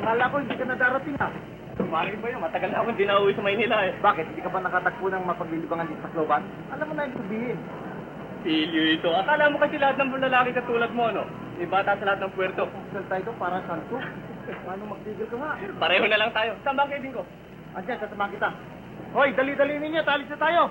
Akala ko hindi ka na darating ah. Mari ba yun? Matagal na akong di nauwi sa Maynila eh. Bakit? Hindi ka ba nakatagpo ng mapaglilibangan dito sa Cloban? Alam mo na yung sabihin. Pilyo ito. Akala mo kasi lahat ng lalaki katulad mo, no? Ibata sa lahat ng puwerto. Sal tayo ito para santo. Paano magtigil ka nga? Pareho na lang tayo. Saan ba ang kaibigan ko? Andiyan, sasamahan kita. Hoy, dali-dali ninyo. Talis na tayo.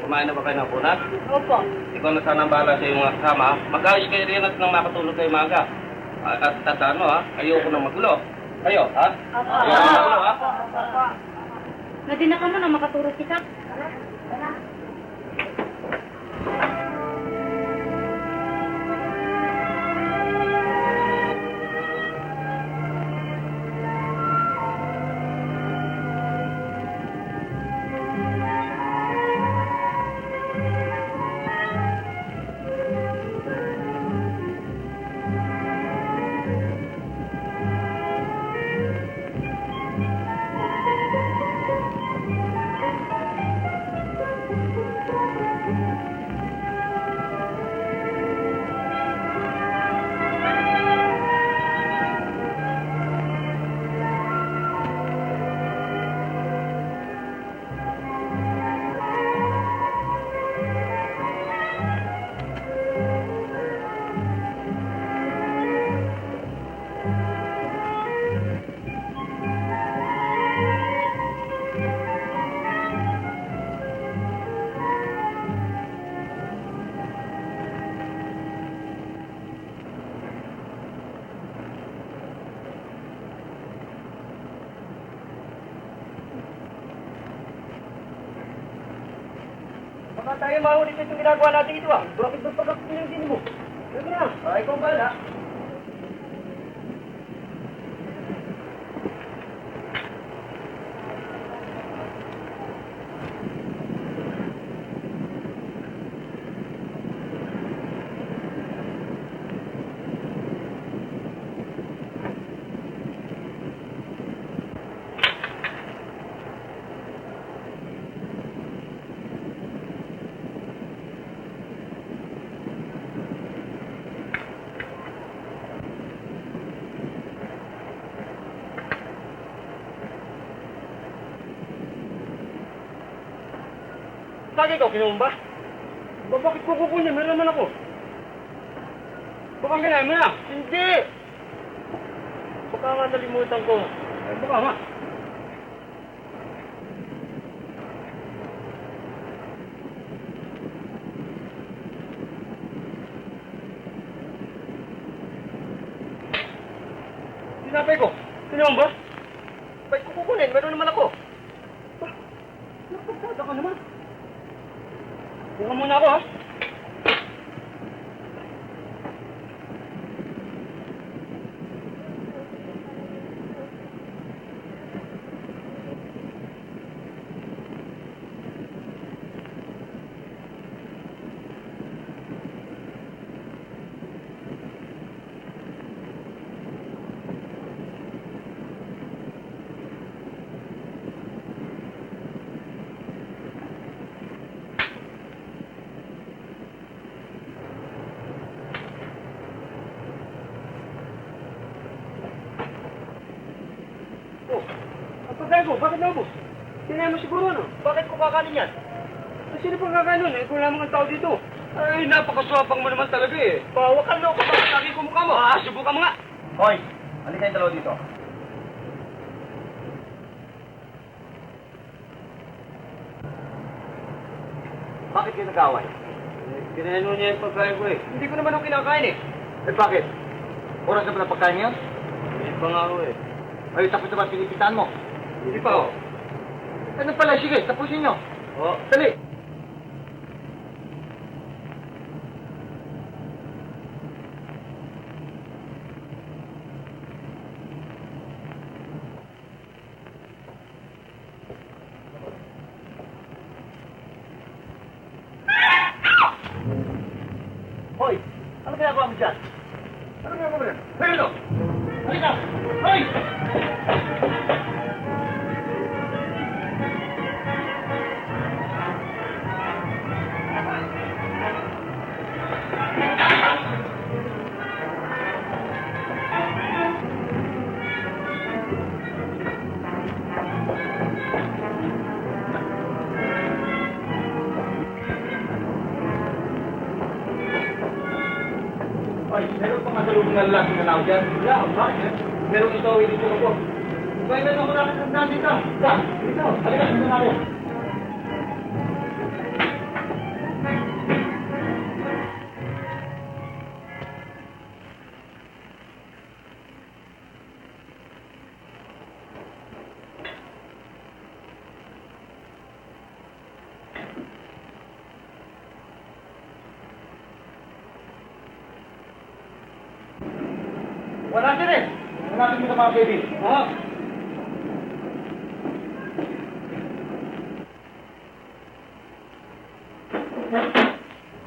Kumain na ba kayo ng punas? Opo. Ikaw na sana ang bahala sa iyong mga kasama. Mag-ayos kayo rin at nang makatulog kayo maga. At tandaan mo ha, ayoko nang magulo. Kayo, ha? Opo. Ayoko nang magulo, ha? Opo. Nadina ka mo na makatulog kita. Baka tayo mahuli sa itong ginagawa natin ito ah. Bakit ba pagkakunin yung din mo? Sige na. Ay, ikaw bahala. Tagay ko, kinuha mo ba? Bakit ko kukunin? Meron naman ako. Baka kinain mo na. Hindi! Baka nga nalimutan ko. Ay, baka nga. Sinapay ko. Kinuha mo ba? Bakit ko kukunin? Meron naman ako. Napagkada ka naman. Buka muna ako, ha? Oh, ang pagkain ko, bakit naubos? Tinaya mo siguro, ano? Bakit ko kakanin yan? Sino pang kakain nun? Eh, kung lamang ang tao dito. Ay, napakaswapang mo naman talaga eh. Bawa ka na ako, bakit lagi ko mukha mo? Ah, subukan mo nga. Hoy, halika yung dalawa dito. Bakit kayo nag-away? Kinainom niya yung pagkain ko eh. Hindi ko naman ako kinakain eh. Eh bakit? Oras na ba ng pagkain ngayon? Hindi pa nga ako eh. Ay, tapos na ba pinipitan mo? Hindi pa ako. Ano pala, sige, tapusin nyo. Oo. Dali. Hoy, ano ginagawa mo dyan? Ano ginagawa mo dyan? Pero! Halika! Hoy! Ay, meron pa masalubong na lalaki na lang dyan. Yeah, bakit? Meron ito, dito ako. Kaya meron ako nakakandaan dito. Dito, halika, dito na ako. Wala din eh. Hanapin mo sa mga baby. Oo.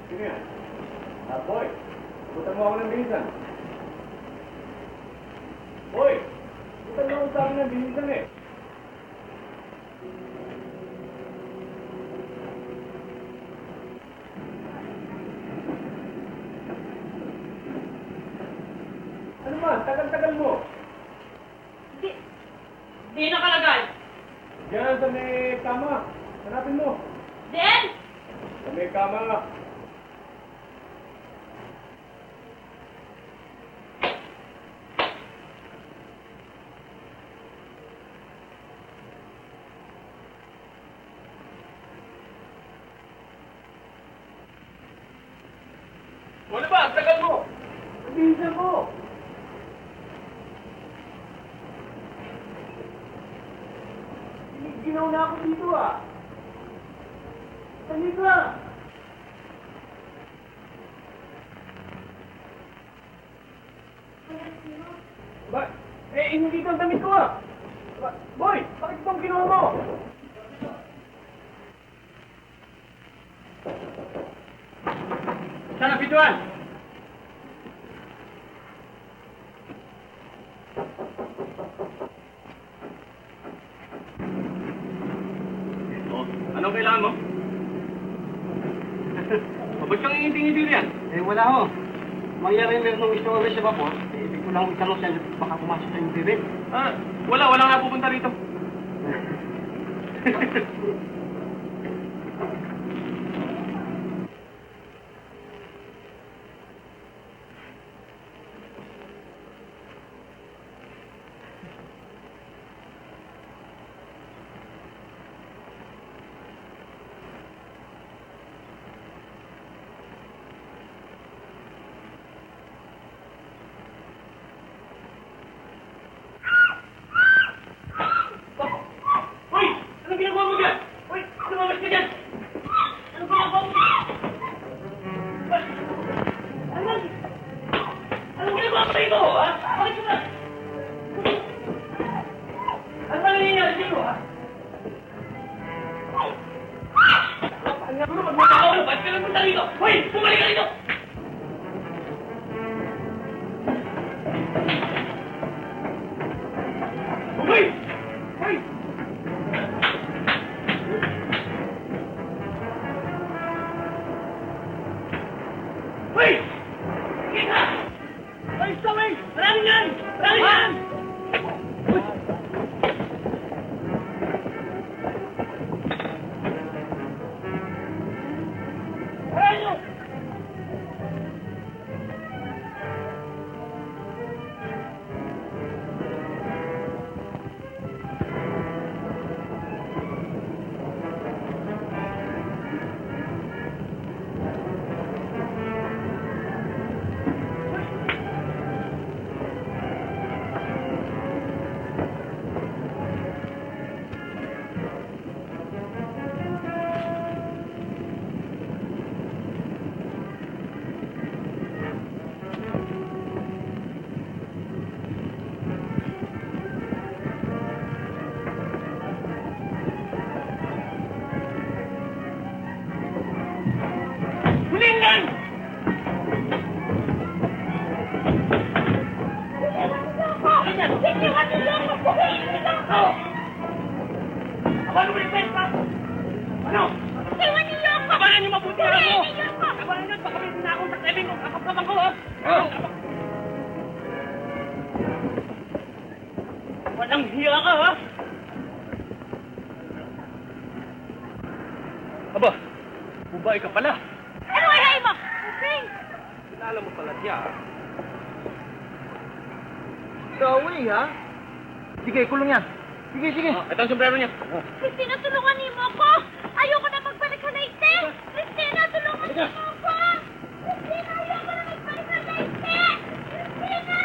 Sino yan? Boy. Putan mo ako ng binisan. Boy. Putan mo ako sa akin ng binisan eh. Ano ba? Tagal-tagal mo. Di nakalagay. Diyan sa may kama. Hanapin mo. Den! Sa may kama. Ano ba? Ang tagal mo. Bilisan mo. Ginaw na ako dito ah. Sali ka. Ba? Eh, hindi ito ang damit ko ah. Boy, bakit itong ginawa mo? Saan ang pituan? Anong kailangan mo? Ba't kang ingin-ingin yan? Eh, wala ho. Mangyari meron ng istorya sa bako. Eh, ibig ko lang itanong siya, baka pumasok sa yung bibig. Ah, wala nga pupunta rito. Bakit ka ba? Ano ba nangyayari dito, ha? Siguro magmutakaw na. Bakit ka nagpunta rito? Hoy! Bumalik ka rito! Hoy! Hoy! Hoy! Sige ka! Hoy, stop, hoy! Maraming yan! Maraming yan! Maraming yan! Hulingan! Ano ba yung pesta? Ano? Kabalan niyo mabuti ako! Kabalan niyo, baka may sinakong sa tebing ko, kapag-kapag ko, oh! Walang hiya ka, ha? Aba, bubay ka pala. Ano ay hay mo? Uping! Kilala mo pala siya, ha? Gawin, ha? Sige, kulong yan. Sige, sige. Oh, ito ang sombrero niya. Christina, tulungan niyo mo ako! Ayoko na magbalik sa Leyte! Christina, tulungan niyo mo ako! Christina, ayoko na magbalik sa Leyte! Christina!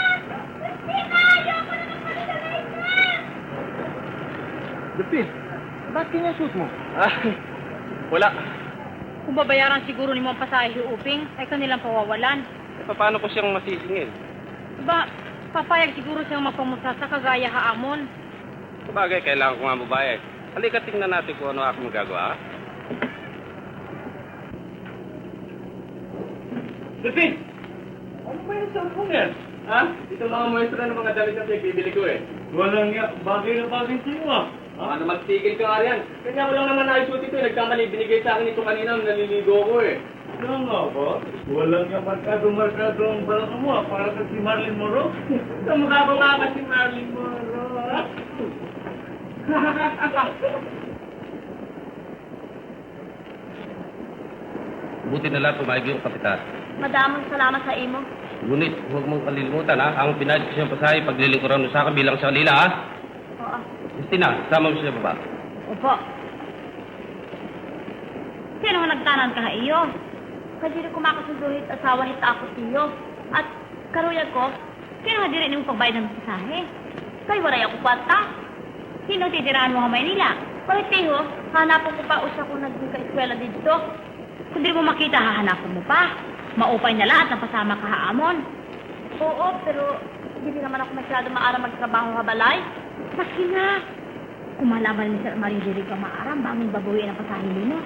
Christina, ayoko na magbalik sa Leyte! Dapil, bakit kanya shoot mo? Ah, wala. Kung babayaran siguro ni mo ang pasahe uping, ay kanilang pawawalan. Paano ko siyang masisingil? Diba, papayag siguro siyang magpamusta sa kagaya haamon. Sabagay, kailangan ko nga mabayad. Halika, tingnan natin kung ano ako magagawa, ha? Delphin! Ano ba yung cellphone yan? Ha? Ito mga muestra ng mga damit na bibili ko, eh. Walang nga. Bagay na bagay sa'yo, ah. Ano, magtigil ka nga riyan. Kanya ko lang naman naisut ito, eh. Nagkamali, binigay sa akin ito kanina, naliligo ko, eh. Ano nga ba? Walang nga markado ang balak mo, para ka si Marilyn Monroe. Sa mukha ko nga ba si Marilyn Monroe, ha? Buti na lang pumayag yung kapitan. Madamong salamat sa imo. Ngunit huwag mong kalilimutan, ha? Ang pinayad ko siyang pasahe paglilingkuran mo sa akin bilang sa kanila, ha? Oo. Christina, sama mo siya baba. Opo. Sino ang nagtanan ka iyo? Kadiri ko makasunduhit asawa hit ako tiyo. At karuya ko, sino nga diri nimo pagbayad ng pasahe? Kay waray ako kwata. Sino titiraan mo sa Maynila? Bakit tiyo, hanapon ko pa usa ko nagka-eskwela dito. Kung di mo makita, hahanapon mo pa. Maupay na lahat ng pasama ka haamon. Oo, pero hindi naman ako masyado maaram magtrabaho sa balay. Maski nga. Kung malaman ni Sir Marie diri ka maaram, bangin babuhin ang pasahili mo.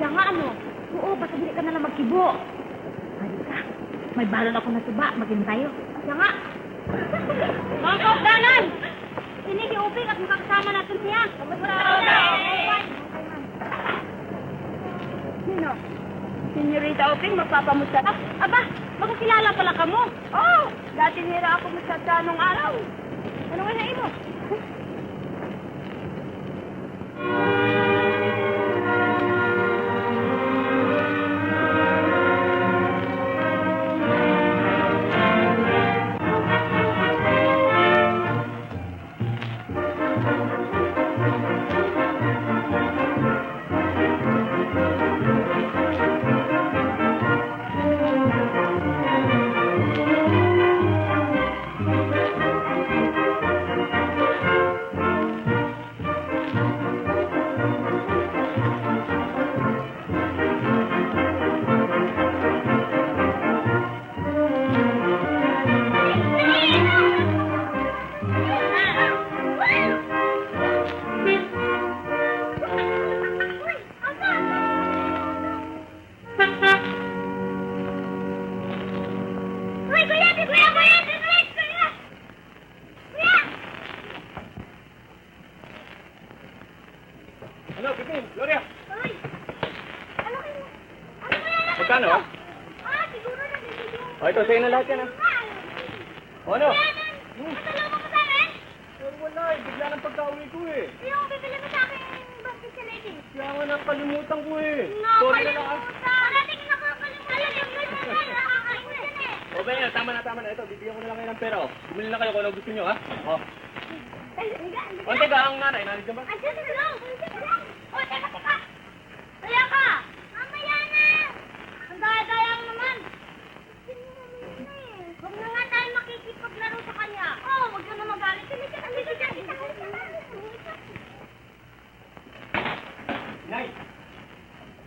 Kaya nga ano, oo, basta diri ka na lang magkibo. Hali ka, may balon ako na tuba, maging tayo. Kaya nga. Mga kaupdanan! Sinigi uping at makakasama natin siya. Sino? Senyorita Uping, magpapamusta ka? Aba, magkakilala pala ka mo. Oo, dati nira ako musta nung araw. Ano nga na mo? O, ito, sa'yo na lahat yan, ha? O, ano? Natulungan mo sa akin? Wala, bigla ng pagka-uwi ko, eh. Yung bibili mo sa akin basket sa lady. Kaya nga nakalimutan ko, eh. Sorry na lang, ah. Nakakalimutan! Parating nakakalimutan! Nakakalimutan eh! O, ba yan, tama na. Ito, bibigyan ko na lang kayo ng pera, oh. Bumili na kayo kung ano gusto nyo, ha? O. O, teka, ang nanay ka ba? Andiyan sa lang! O, teka! Kaya ka! Mamaya na! Ang daya-daya mo naman! Huwag na nga tayo makikipaglaro sa kanya. Oo, huwag ka na magalit. Halika dyan.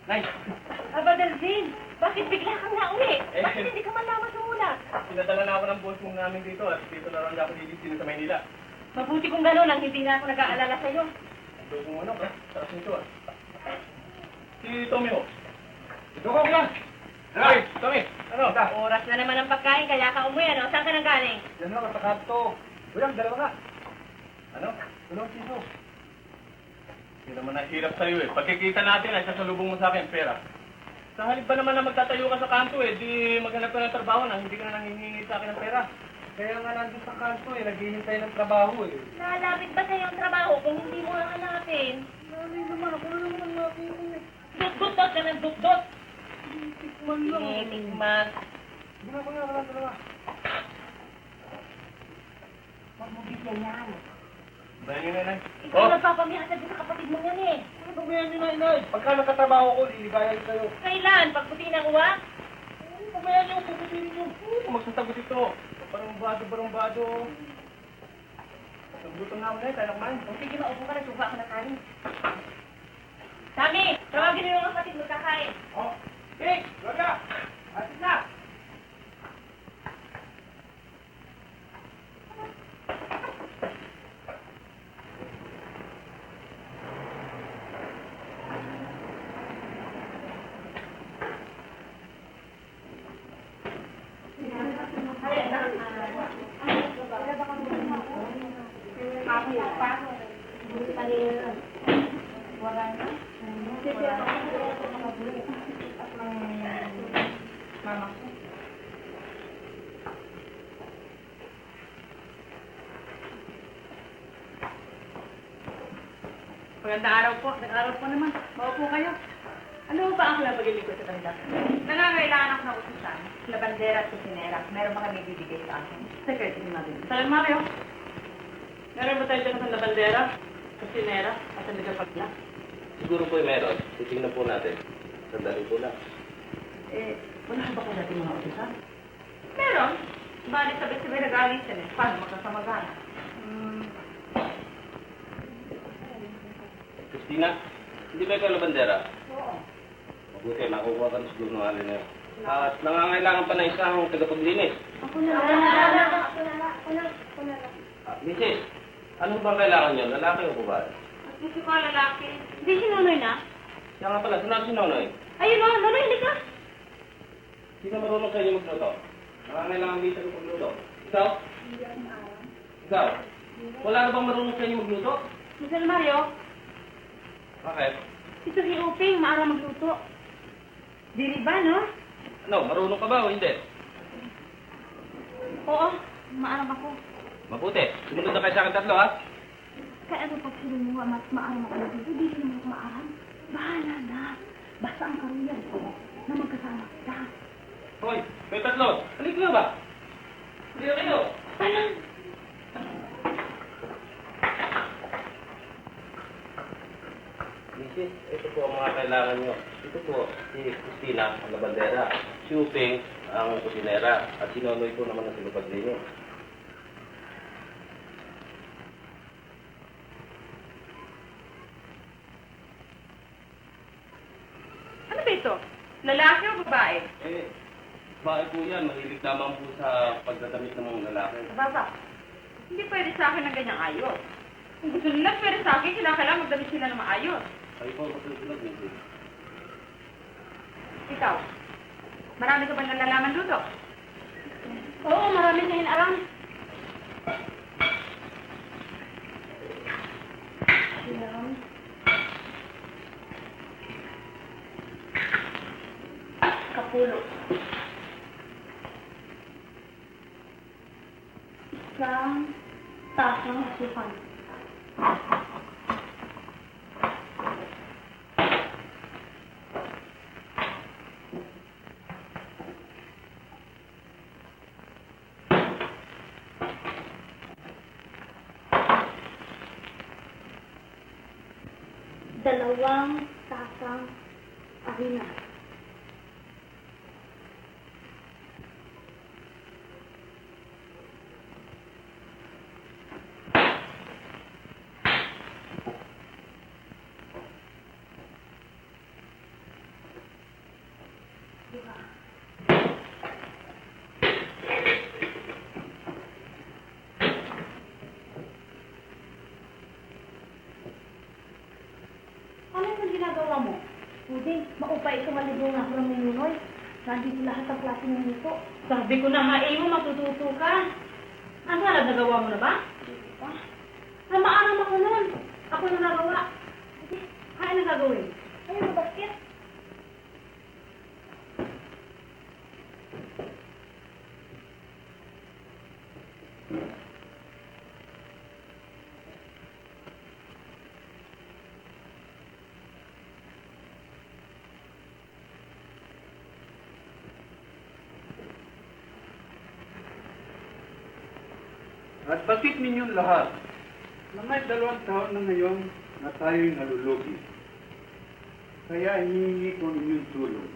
Nay! Aba, Delvin, bakit bigla kang nauwi? Eh, Bakit hindi ka man lamang sumulat? Pinadala na ako ng boss mong namin dito at dito na lang ako lilisin sa Maynila. Mabuti kung gano'n ang hindi na ako nag-aalala sa'yo. Ito kung ano, taras nito, ah. Si Tommy, ho. Ito ko lang. Hey, Tommy! Ano? Oras na naman ang pagkain, kaya ka umuwi, ano? Saan ka nang galing? Yan lang, katakanto. Kuya, dalawa nga. Ano? Tulong siso. Hindi naman nahirap sa'yo, eh. Pagkikita natin, ay sasalubong mo sa akin pera. Sa halip ba naman na magtatayo ka sa kanto, eh, di maghanap ka ng trabaho na hindi ka na nanghihingi sa akin ng pera. Kaya nga nandun sa kanto eh, naghihintay ng trabaho eh. Nalapit ba sa'yo ang trabaho kung hindi mo hanapin? Nanay naman, ako na naman ang natin. Dut-dut ka ng dut-dut! Tikman lang. Tikman. Dalawa nga, dalawa. Huwag mo bigyan yan. Bayan nyo na, Nay. Ikaw nagpapamiyasa din sa kapatid mo yan eh. Ano ba yan yun, Nay? Pagka nagkatrabaho ko, liligayan kayo. Kailan? Pagputi ng uwa? Pabayaan niyo, puputin niyo. Kung magsasagot ito, barumbado. Nagutom na ako na, kaya kumain. O sige, maupo ka na. Suba ako na kanin. Sami, tawagin niyo yung kapatid mo kakain. Oh, King, Loga, atis na. Magandang araw po. Nag-araw po naman. Maupo kayo. Ano ba ang labagin ko sa kanila? Nangangailangan ako ng utusan. Labandera at kusinera. Meron ba kami bibigay sa akin? Secretary natin. Salam Mario. Meron ba tayo dyan ng labandera, kusinera, at ang nagapagla? Siguro po meron. Titingnan po natin. Sandali po lang. Wala ba kayo natin mga utusan? Meron. Bali sabay-sabay nag-alis yan eh. Paano magkasamagana? Christina, hindi ba ikaw labandera? Oo. Mabuti, makukuha ka ng siguro ng alin na yun. At nangangailangan pa na isang tagapaglinis. Ako na lang. Mrs., ano bang kailangan nyo? Lalaki o babae? At gusto ko ang lalaki. Hindi si Nonoy na? Siya nga pala, sino si Nonoy? Ayun o, Nonoy, halika. Sino marunong sa inyo magluto? Nangangailangan dito ng pagluto. Ikaw? Ikaw? Wala na bang marunong sa inyo magluto? Mr. Mario, Bakit? ito si Uping, maarang magluto. Dili ba, no? Ano, marunong ka ba o hindi? Oo, maarang ako. Mabuti. Sumunod na kayo sa akin tatlo, ha? Kaya ano pag sinuha, mas maarang ako dito. Hindi naman ako maarang. Bahala na. Basta ang karuyan ko na magkasama kita. Hoy, kayo tatlo. Halika nga ba? Halika kayo. Ano? Mrs., ito po ang mga kailangan nyo. Ito po, si Christina, ang labandera. Si Uping, ang kusinera. At si Nonoy po naman ang sinupaglinis. Ano ba ito? Lalaki o babae? Bakit po yan? Mahilig lamang po sa pagdadamit ng mga lalaki. Baba. Hindi pwede sa akin ng ganyang ayos. Kung gusto nila pwede sa akin, kailangan magdamit sila ng maayos. Kayo po ang masusunod, Mrs. Ikaw, marami ka ba nalalaman luto? Oo, marami na alam. Kapulo. Isang tasang asukal. Dalawang tasang harina. Ano yung ginagawa mo? Puding, maupay ito malibong ako ng minunoy. Nandito lahat ang klase ng nito. Sabi ko na nga, mo matututo ka. Ano na, nagagawa mo na ba? Ah, maaram ako nun. Ako na nagawa. Kaya na gagawin. Ayun ang basket. At bakit ninyong lahat na may 2 taon na ngayon na tayo'y nalulugi. Kaya hihingi ko ninyong tulong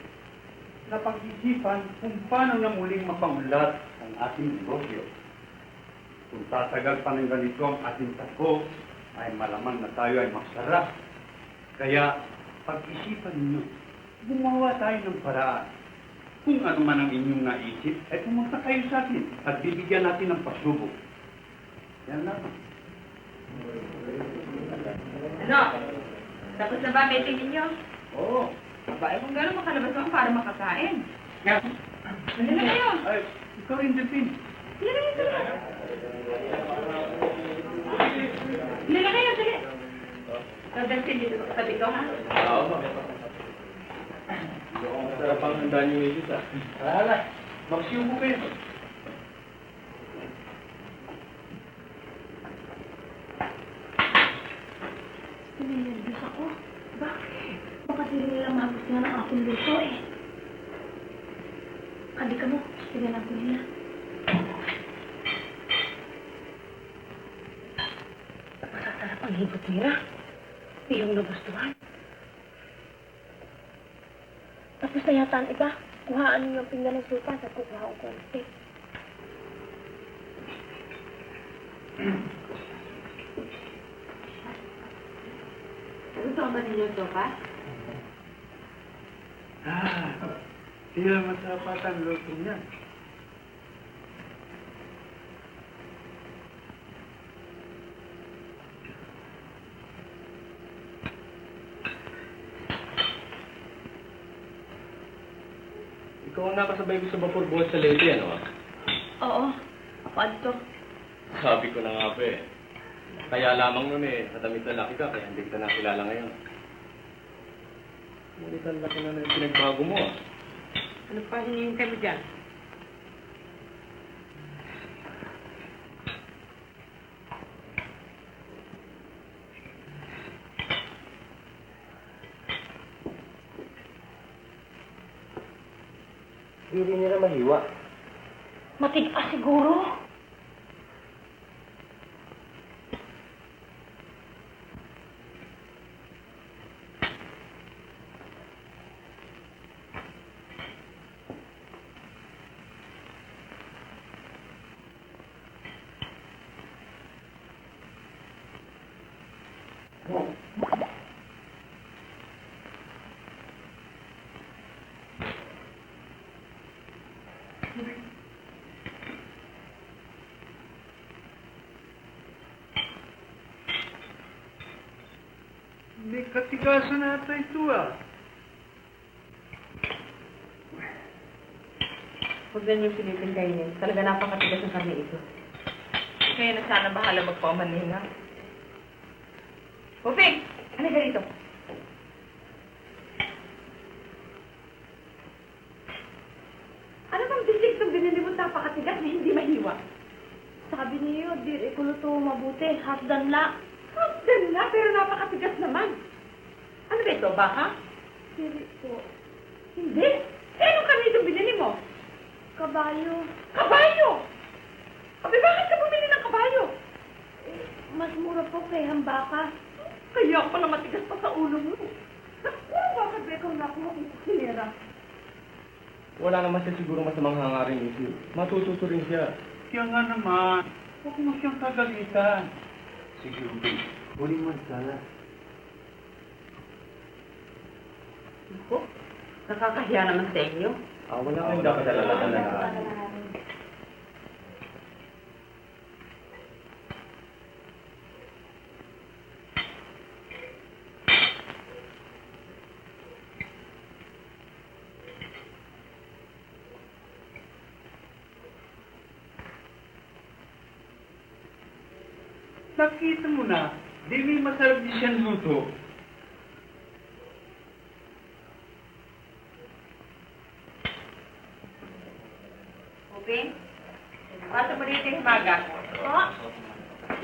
na pag-isipan kung paano na muling mapamulat ang ating negosyo. Kung tatagal pa ng ganito ang ating tako, ay malamang na tayo ay magsara. Kaya pag-isipan ninyo, gumawa tayo ng paraan. Kung ano man ang inyong naisip, ay pumunta kayo sa atin at bibigyan natin ng pasubok. Yan lang. Ano? Tapos na ba meeting ninyo? Oo. Aba, kung gano'n makalabas lang para makakain. Nga. Ano na kayo? Ay, ikaw rin, Delphine. Hindi na kayo, sige. Hindi na kayo, sige. Dadalsin dito sa katabi ko, ha? Oo, masarap ang handa niyo yung Jesus, ah. Hala, magsiyo mo kayo. Nililibis ako. Bakit? Baka sila nilang magustuhan ang aking luto eh. Kadi ka mo, tingnan natin nila. Masasarap ang higit nila. Iyong nagustuhan. Tapos na yata ang iba. Kuhaan niyo yung pinggan ng supa at kukuha ko konti. Gusto ba ninyo ito pa? Tila masapat ang luto niya. Ikaw ang nakasabay ko sa vapor boat sa Leyte, ano ah? Oo. Ako adto. Sabi ko na nga pa eh. Kaya lamang nun eh, natamit na laki ka, kaya hindi kita nakilala ngayon. Ngunit ang laki na yung pinagbago mo ah. Ano pa hinihintay mo dyan? Hindi rin nila mahiwa. Matigas siguro. May katigasan nata ito ah. Huwag na niyong silipin kainin. Talaga napakatigas ng karne ito. Kaya na sana bahala magpaumanhin, ha? Puping! Ano ka rito? Ano bang bisig itong binili mo napakatigas na hindi mahiwa? Sabi niyo, dir ikuluto mabuti, hasdan la. Hapdan na, pero napakatigas naman. Ano ba ito, baka? Diri po. Hindi. Eh, anong karnito binili mo? Kabayo. Kabayo! Abi, bakit ka bumili ng kabayo? Mas mura po kay hambaka. Kaya pala matigas pa sa ulo mo. Naku, bakit ba ikaw nakuha kong kusinera? Wala naman siya siguro masamang hangarin, Isi. Matututo rin siya. Kaya nga naman, huwag mo siyang kagalitan. Sige, Ruby. Huli mo sana. Naku, nakakahiya naman sa inyo. Wala kang dapat talaga. Nakita mo na, di may masarap din siyang luto. Okay? Pasok mo rito yung maga. Oh,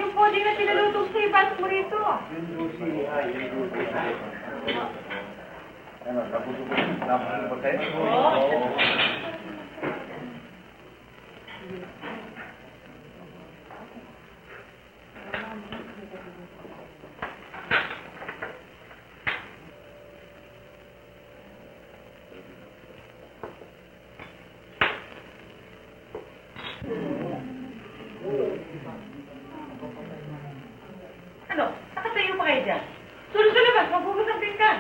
Yung puding na sinaluto sa'yo, pasok mo rito. Yung Lucy, yung Lucy. Ano, napusok ba kayo? Oo. Ano? Nakatayo pa kayo dyan? Sunod sa labas, maghugas ang pinggan.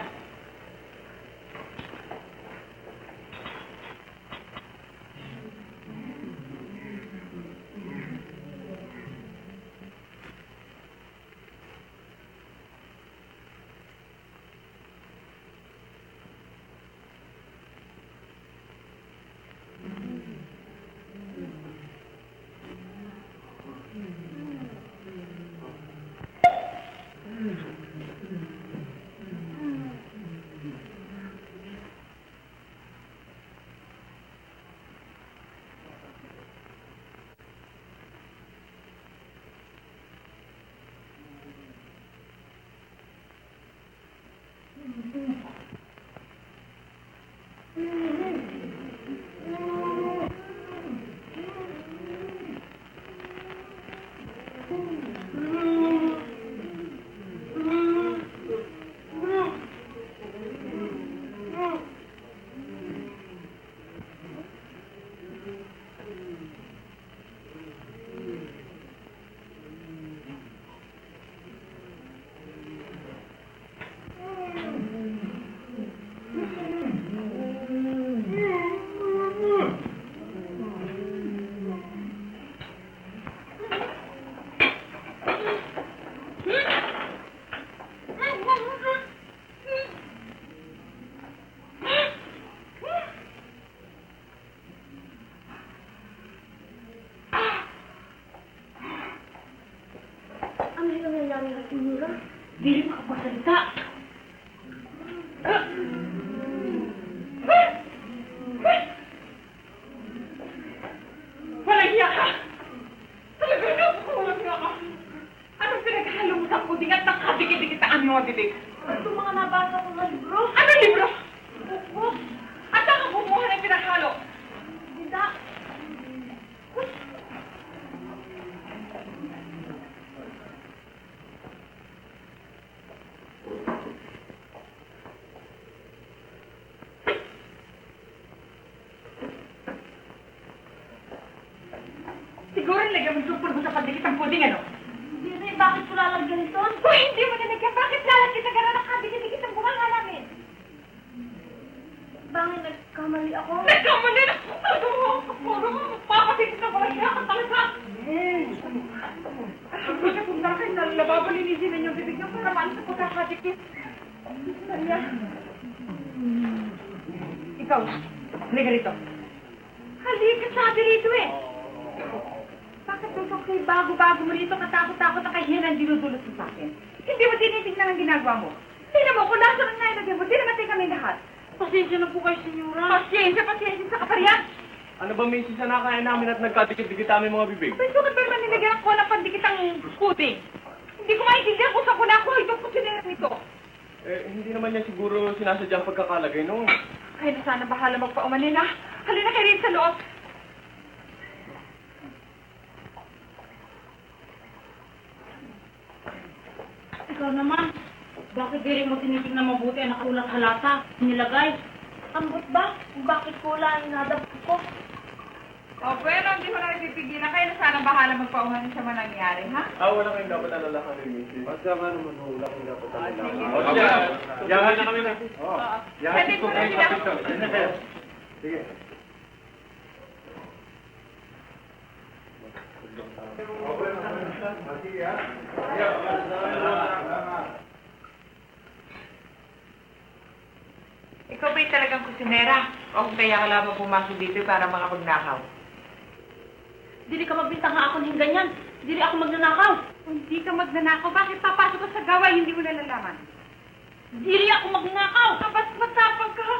ano yung nangyayari na sinura? Hindi makapagsalita. Walang hiya ka! Talaga walang hiya ka! Anong pinaghalo mo sa puding at nakadikit-dikit ang aming mga bibig? Ito mga nabasa ko sa libro. Anong libro? At saan ka kumuha ng pinaghalo? Hindi. Siguro nilagyan mo super mo sa pandikit ang puding, ano? Hindi, bakit ko lalagyan ito? Kung hindi mo nilagyan, bakit lalagyan na gano'n nakadikit-dikit ang bunga namin? Bangin, nagkamali ako. Nagkamali na! Puro magpapatigit na wala siya ka talaga! Kasi kung nakay na lababo-linisin na yung bibig niyo para paano sa pagkakadikit. Ayan. Ikaw, halika rito. Halika, sabi rito eh. Bakit ito kay bago-bago mo rito, katakot-takot na kahiyan ang dinudulot mo sa akin? Hindi mo tinitignan ang ginagawa mo. Tingnan mo, kung nasa lang nailagay mo, tinamatay kami lahat. Pasensya na po kayo, senyora. Pasensya sa kaparihan. Ano ba may sisanakayan namin at nagkadikit-dikit kami mga bibig? Pero bakit ba naman nilagyan ko ng pandikit ang pudding? Hindi ko maintindihan kung saan ko nakuha itong kusinera nito. Eh, hindi naman niya siguro sinasadyang pagkakalagay noon. Ay, na sana bahala magpaumanin na. Halina kayo rin sa loob. Ikaw naman, bakit di rin mo tinitingnan mabuti ang nakaulat halata? Nilagay. Ambot ba? Kung bakit kulang nadabot ko? O, pero hindi ko na ipipigilan kayo na sana bahala magpaumanin sa manangyari, ha? Wala kayong dapat alalakan ni Mrs. Basta nga naman, wala kayong dapat alalakan. sige. O, siya. Yahan na kami na. Hatid ko na sila. Sige. Ikaw ba'y talagang kusinera? O kung kaya ka lamang pumasok dito para makapagnakaw? Dili ka magbintang nga ako ng ganyan. Dili ako magnanakaw. Kung hindi ka magnanakaw, bakit papasok ka sa gawa hindi mo nalalaman? Dili ako magnanakaw. Kapag matapang ka!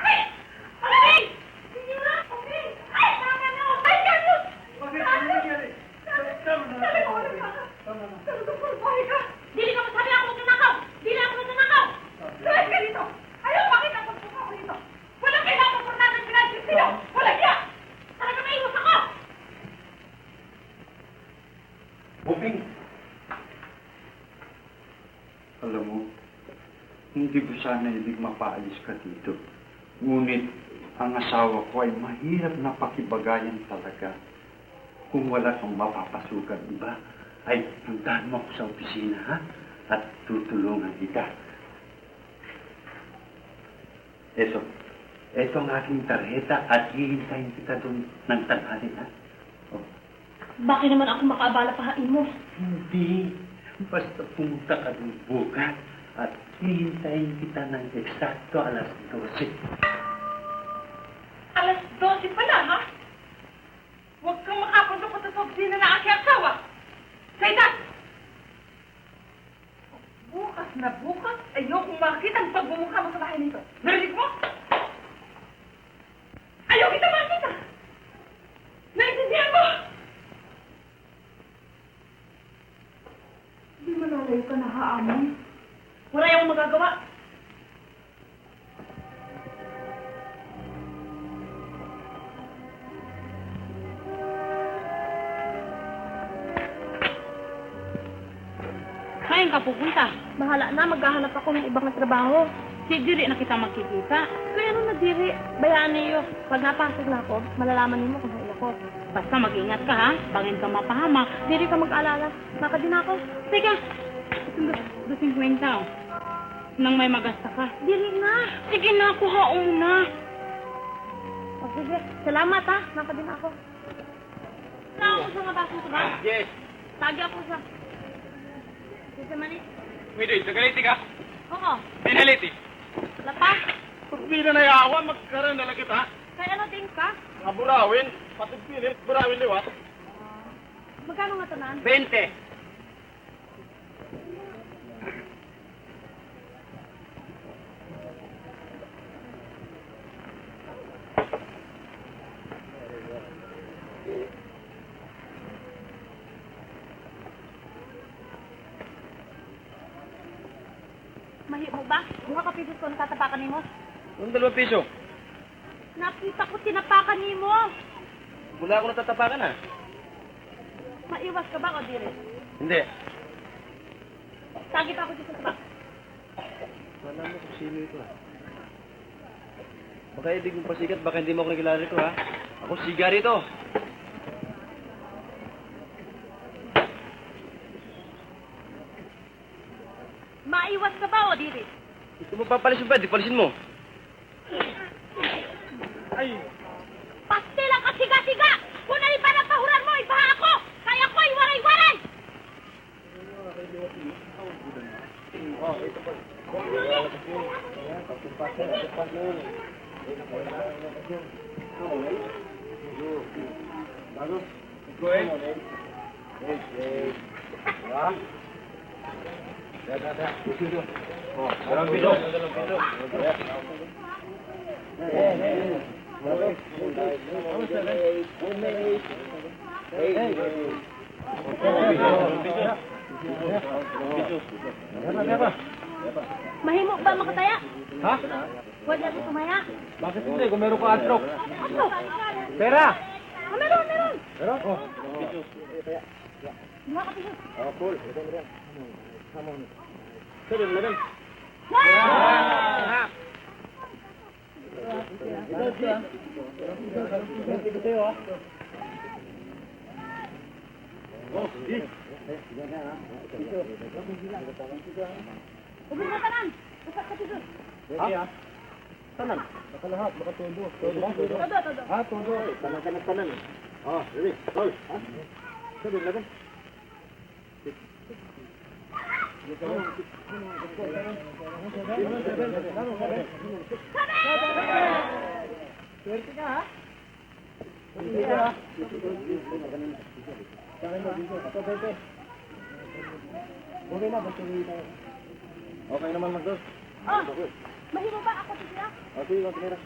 Ay! Ay! Hindi na! Okay! Ay! Tama na! Ay, Carlos! Sabi ko wala ka! Carlos, pulpahe ka! Dili ka masabi ako magnanakaw. Dili ako magnanakaw. Lumayas ka dito! Ayaw makita ang pagpuka ko dito! Walang kailangan po natin pinagsin sila! Walang iya! Talaga maiwas ako. Buping! Alam mo, hindi ko sana ibig mapaalis ka dito. Ngunit, ang asawa ko ay mahirap na pakibagayan talaga. Kung wala kang mapapasukan iba, ay puntahan mo ako sa opisina, ha? At tutulungan kita. Eto ang aking tarjeta at hihintayin kita doon ng tanghali, ha? Oh. Bakit naman ako makaabala pahain mo? Hindi. Basta pumunta ka doon bukas at hihintayin kita ng eksakto alas 12. Alas 12 pa lang, ha? Huwag kang makapunta pa sa opisina ng aking asawa! Saida! Bukas na bukas, ayokong makita ang pagbumukha mo sa bahay nito. Narinig mo? Ayaw kita makita! Naintindihan mo? Hindi malalayo ka na haamon. Wala akong magagawa. Saan ka pupunta? Bahala na, maghahanap ako ng ibang trabaho. Si Diri na kita magkikita. Kaya ano na Diri? Bayaan niyo. Pag napasok na ako, malalaman niyo kung saan ako. Basta mag-ingat ka ha. Bangin ka mapahamak. Diri ka mag-alala. Baka din ako. Sige. Dusing kwenta. Nang may magasta ka. Diri na. Sige na, kuha na. O sige. Salamat ha. Naka din ako. Wala ako sa nga baso ba? Yes. Tagi ako sa... Sige mani. Wait, nagaliti ka? Oo. Dinaliti. Lapa. Pagpila na yawa, magkaroon na lang kita. Kaya ano ting ka? Burawin. Patagpilin, burawin liwat. Magkano nga tanan? 20. Mahimo ba? Buha ka pisos ko natatapakan ni mo. Ang 2 piso. Nakita ko tinapakan ni mo. Wala ako natatapakan na. Maiwas ka ba o diri? Hindi. Tagit ako dito sa baba. Wala mo kung sino ito ha. Baka ibig mong pasikat, baka hindi mo ako nakilala ito ha. Ako siga rito. Maiwas ka ba o diri? Gusto mo papalisin ba? Di palisin mo. Ay! Pastil ang kasiga-siga! Kung nari pa ng pahuran mo, ibaha ako! Kaya ko ay waray-waray! Dalawang piso. Mahimo ba makataya? Ha? Huwag natin tumaya. Bakit hindi? Kung meron ka stroke. Ano? Pera! Ah, meron, meron. Meron? Oh. Mga kapiso. Ah! Ubus na tanan. Upat kapiso. Ha? Tanan. Nakalahat. Baka todo. Todo. Todo. Ha? Todo. Tanan. Oh, ready. Roll. Ha? Sabi, laban. Swerte ka, ha? Okay naman, Magdos. Oh, mahimo ba ako titira? Okay, yung kamera.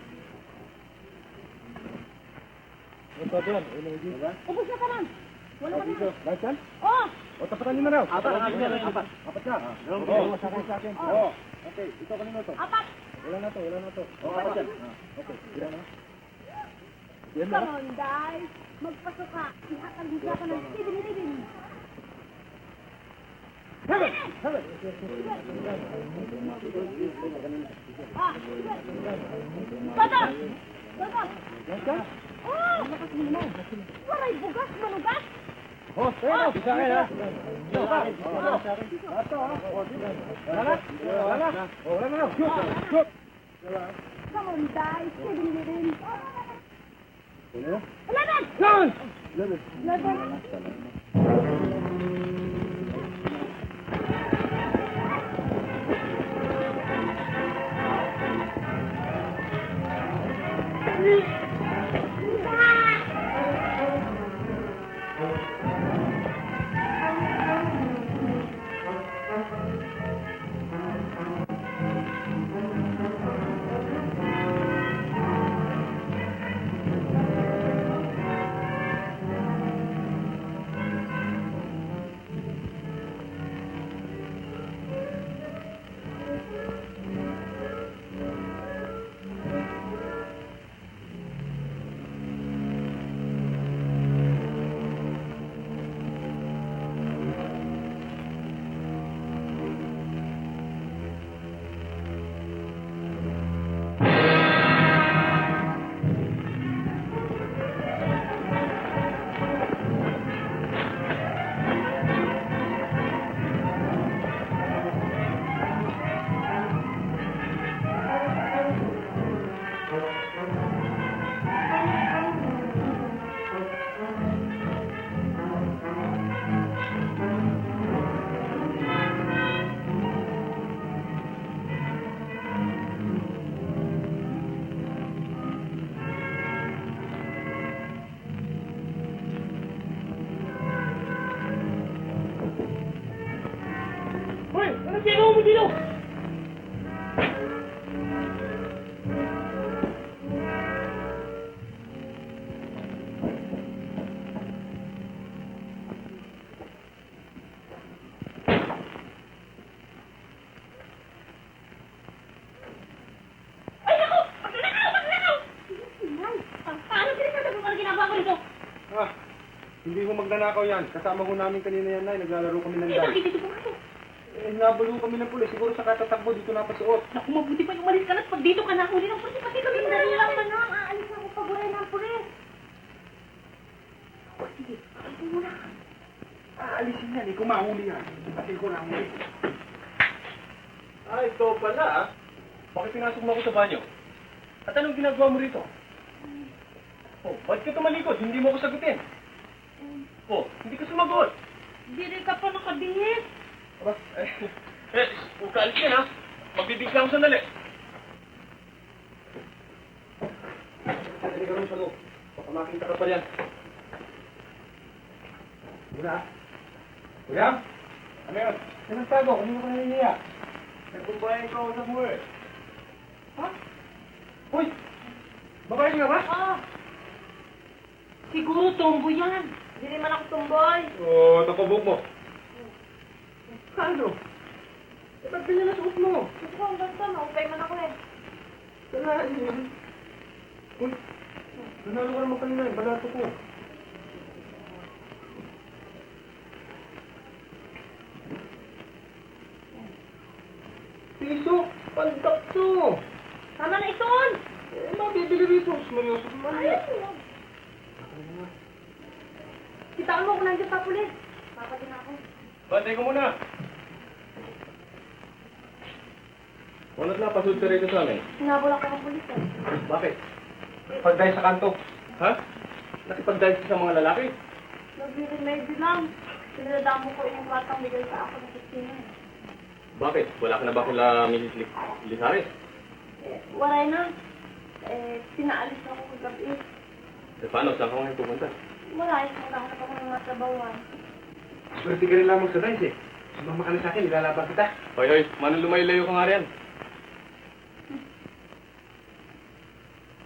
Ubus na tanan. Wala ka na. Lahat yan? Oh, O, tapatan nyo na raw. Apat. Apat ka? Oo, sa akin. Oo. Okay, ito kanino to? apat. Wala na to. Oo, apat yan. Okay, tira na. Yan Come on, guys. Magpasok ka. Ihakal-hisa ka ng tibin-tibin. Seven! Ah, Toto! Toto! Lahat ka? Oh! Waray bugas, manugas! Oh, tayo. Isa kayo, ha? Ito, ha? Ito, ha? Wala na. Wala na. Shoot! Come on, guys. Tibin-tibin. Ano? 11! 11. Hindi mo magnanakaw yan. Kasama ko namin kanina yan, Nay. Naglalaro kami ng Ito, dance. dito po kayo. Nabalo kami ng pulis. Siguro sa katatakbo dito napasuot. Naku, mabuti pa yung umalis ka na at pag dito ka nahuli ng pulis, pati kami dali lang na nga. Aalis ako paboray ng pulis. Sige, ito muna. Aalisin yan, kung mahuli yan. Kasi ko nahuli. Ah, ito pala ah. Bakit pinasok mo ako sa banyo? At anong ginagawa mo rito? Oh, ba't ka tumalikod? Hindi mo ako sagutin. Oh, hindi ka sumagot. Hindi ka pa nakabihis. Aba, huwag ka alisin ha. Magbibig lang sandali. Hindi ka rin sa loob. Baka makita ka pa yan. Kuya? Kuya? Ano yun? Sinagtago, kanina ka nahihiya. Nagkumbayan ka usap mo eh. Ha? Uy! Babae ka ba? Ah! Siguro tomboy yan. Hindi naman ako tomboy. Oo, tapabok mo. Ano? Eh, ba't ganyan na suot mo? Gusto ko ang basta, maupay man ako eh. Kailangan yun. Uy, nanalo ka naman kanina eh, balato ko. Piso, pantak to. Tama na ison! Eh, mabibili rito. Sumayoso naman yan. Kitaan mo kung nandiyan pa pulis. Papatin ako. Bantay ko muna. Wanat na, pasunod ka rito sa amin. Hinabol ako ng pulis eh. Bakit? Pagdahil sa kanto. Ha? Nakipagdahil ka sa mga lalaki? Nag-remedy lang. Sinadamo ko yung batang bigay sa ako ng kusina eh. Bakit? Wala ka na ba kula Mrs. Lizares? Eh, waray na. Eh, pinaalis ako kagabi. Eh, paano? Saan ka ngayon pupunta? Wala, naghahanap ako ng mga trabawan. Swerte ka rin lamang sa dice eh. Sumama ka na sa akin, ilalaban kita. Hoy, hoy. Manong lumayo-layo ka nga riyan.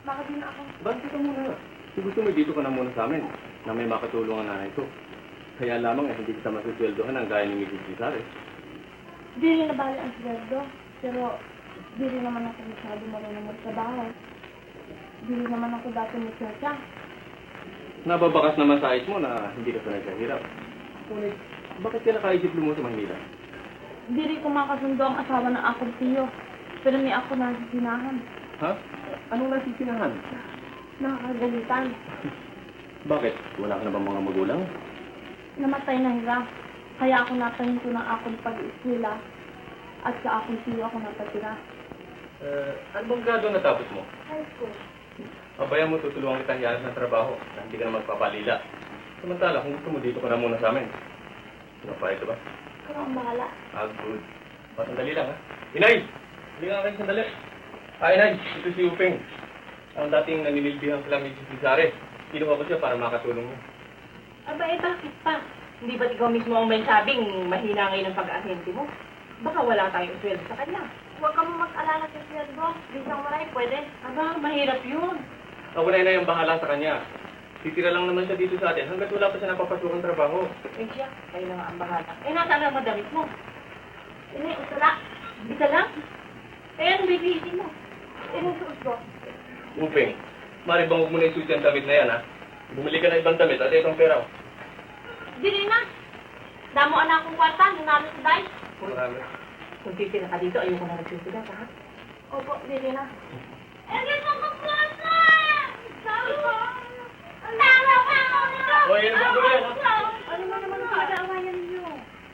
Bakit din ako? Bante ka muna. Kung gusto mo, dito ka na muna sa amin na may makatulong ang nanay ko. Kaya lamang hindi kita masusweldohan ang gaya ni Mrs. Lizares. Di rin nabali ang sweldo. Pero, di rin naman ako masyado marunong magtrabaho. Di rin naman ako dati magtsatsa. Nababakas naman sa ayos mo na hindi ka sanay sa hirap. Ngunit, bakit ka nakaisip lumo sa Maynila? Di rin kumakasundo ang asawa ng akong tiyo. Pero may ako nasisinahan. Ha? Anong nasisinahan? Nakakagalitan. Bakit? Wala ka na bang mga magulang? Namatay na hira. Kaya ako napahinto ng akong pag-eskwela. At sa akong tiyo ako napatira. Ano bang grado natapos mo? High school. Abayan mo, tutulungan kita hiyanap ng trabaho na hindi ka na magpapalila. Samantala, kung gusto mo, dito ka na muna sa amin. Pinapayag ka ba? Ikaw ang bahala. Good. Sandali lang, ha? Inay! Hindi nga kayo sandali. Inay, ito si Upeng. Ang dating nanililbihan sa lamig si Lizares. Kinuha ko siya para makatulong mo. Aba, eh bakit pa? Hindi ba't ikaw mismo ang may sabing mahina ngayon ang pag-ahente mo? Baka wala tayong sweldo sa kanya. Huwag ka mo mag-alala sa sweldo. Bisang maray, pwede. Aba, mahirap yun. Ako na yung bahala sa kanya. Titira lang naman siya dito sa atin hanggat wala pa siya napapasukang trabaho. Eh siya, kayo na nga ang bahala. Eh, nasaan ang madamit mo? Ini, usala. Isa lang? Eh, ano bibilisin mo? Eh, nung suot ko. Upeng, mari bang huwag mo na isuot yung damit na yan, ha? Bumili ka na ibang damit at itong pera. Dili na. Damo anak akong kwarta, nung namin sa dahil. Marami. Kung titira ka dito, ayoko na nagsusulat, ha? Opo, dili na. Hoy, ano ba yan, ha? Ano ba naman ang pinag-aawayan niyo?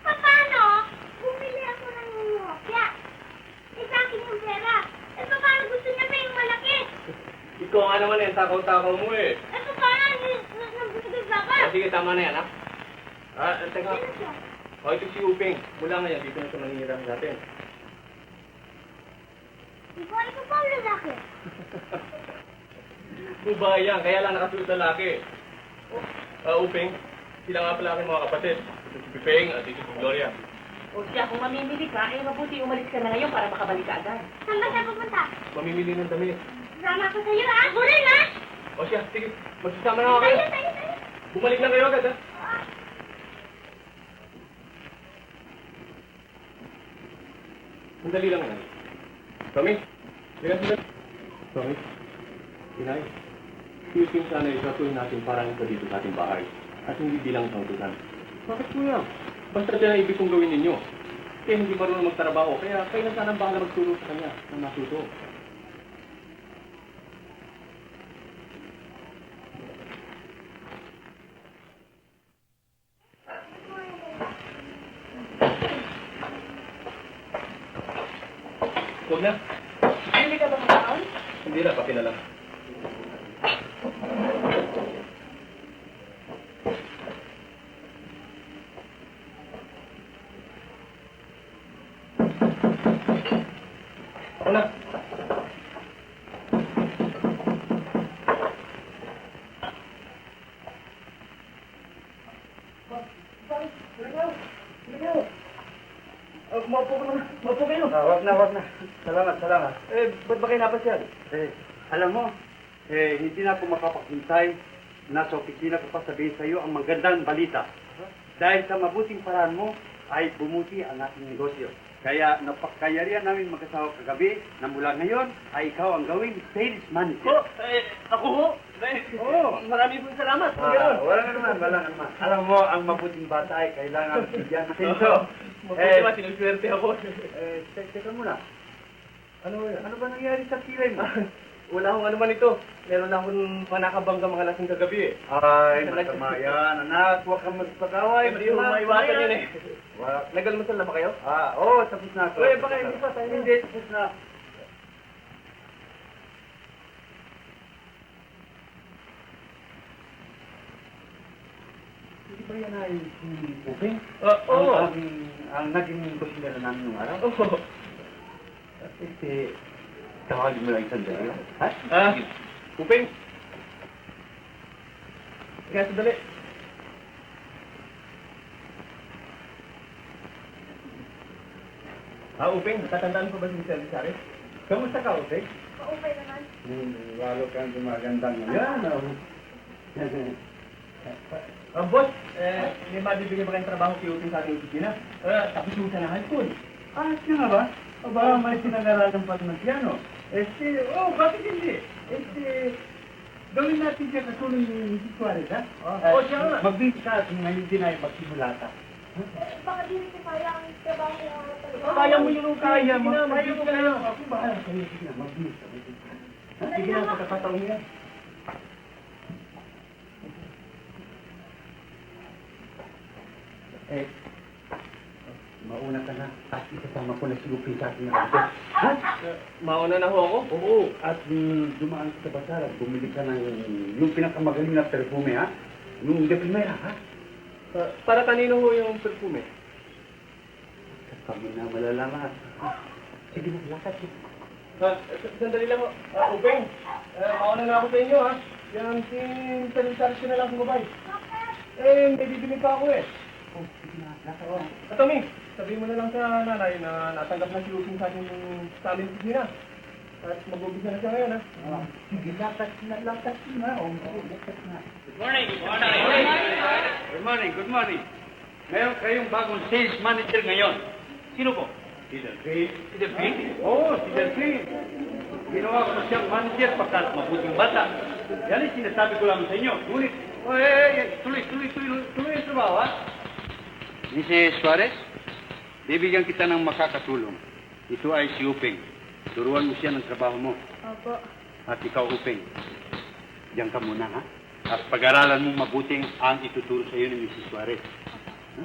Paano? Bumili ako ng ngopya. Eh, sa akin yung pera. Eh, paano gusto niya pa yung malaki? Ikaw nga naman yan, takaw-takaw mo eh. Eh, paano nabigay sa akin? Sige, tama na yan, ha? Teka. O, ito si Upeng. Mula ngayon, dito na siya manghihirap sa atin. Ikaw pa ang lalaki. Babae yan, kaya lang nakasuot lalaki. Upeng, sila nga pala aking mga kapatid. Ito si Pipeng at ito si Gloria. O siya, kung mamimili ka, eh mabuti umalis ka na ngayon para makabalik ka agad. Saan ba siya pupunta? Mamimili ng damit. Sama ko sa'yo, ha? Burin, ha? O siya, sige, magsasama na ako kayo. Tayo. Bumalik na kayo agad, ha? Sandali lang yan. Tommy, ligan sila. Tommy, Inay, siyusin sana isatuhin natin parang ito dito sa ating bahay. At hindi bilang sangkutan. Bakit po yan? Basta siya ang ibig kong gawin ninyo. Kaya hindi marunong magtrabaho, kaya kayo na sana ang bahala magturo sa kanya na matuto. Huwag na. Hindi ka ba makaon? Hindi na, pati na lang. Ako na. Wag na. Salamat. Ba't ba kayo napasyal? Alam mo, hindi na ako makapagintay. Nasa opisina ko pa sabihin sa iyo ang magandang balita. Dahil sa mabuting paraan mo, ay bumuti ang ating negosyo. Kaya napagkayarihan namin mag-asawa kagabi na mula ngayon ay ikaw ang gawing sales manager. Ako ho? Oo. Marami pong salamat. Wala naman. Alam mo, ang mabuting bata ay kailangan bigyan natin ito. Mabuti ba, sinuswerte ako. Teka muna. Ano ba nangyari sa kilay mo? Wala akong ano man ito. Meron lang akong panakabangga mga lasing kagabi eh. Ay, masama yan. Anak, huwag kang magpag-away. Hindi mo maiwasan yun eh. Wala. Nagalmasal na ba kayo? Oo, tapos na ako. Baka hindi pa tayo. Hindi, tapos na. Hindi ba yan ay si Uping? Oo. Ang naging kusinera namin nung araw? Oo. Tawagin mo lang isang dali. Ha? Uping. Kaya sandali. Uping, natatandaan ko ba si Mr. Lizari? Kamusta ka, Uping? Okay naman. Lalo kang gumagandang ngayon. Boss, may mabibigyan ba kayong trabaho kay Uping sa ating opisina? Tapos yung sa high school. Siya nga ba? Aba, may pinag-aralan pa ng piano. Bakit hindi? Gawin natin siya katulong ni Mrs. Suarez, ha? Siya nga. Mag-beat ka at ngayon din ay magsimulata. Baka di rin kaya ang trabaho ko talaga. Kaya mo yun, kaya mo. Kaya mo kayo. Ako bahala kayo. Sige na, mag-beat ka. Sige na, pagkakataon niya. Mauna ka na. At ikasama ko na si Uping sa ating nakapit. Ha? Mauna na ho ako? Oo. At dumaan ka sa basar at bumili ka ng yung pinakamagaling na perfume, ha? Yung de primera, ha? Para kanino ho yung perfume? Kami na malalaman. Sige na, lakad mo. Sandali lang ho. Uping, mauna na ako sa inyo ha. Yan si Mr. ko na lang sumabay. May bibili pa ako eh. Sige na, lakad mo. Tommy, sabihin mo na lang sa nanay na natanggap na si Uping sa akin sa aming kusina. At mag-umpisa na siya ngayon ha. Sige, lakad na. Lakad na. Good morning. Meron kayong bagong sales manager ngayon. Sino po? Si Delphine. Si Delphine? Oo, si Delphine. Ginawa ko siyang manager pagkat mabuting bata. Yan ang sinasabi ko lang sa inyo. Ngunit, tuloy ang trabaho, ha? Mrs. Suarez, bibigyan kita ng makakatulong. Ito ay si Uping. Turuan mo siya ng trabaho mo. Opo. At ikaw, Uping, diyan ka muna, ha? At pag-aralan mo mabuting ang ituturo sa iyo ni Mrs. Suarez. Ha?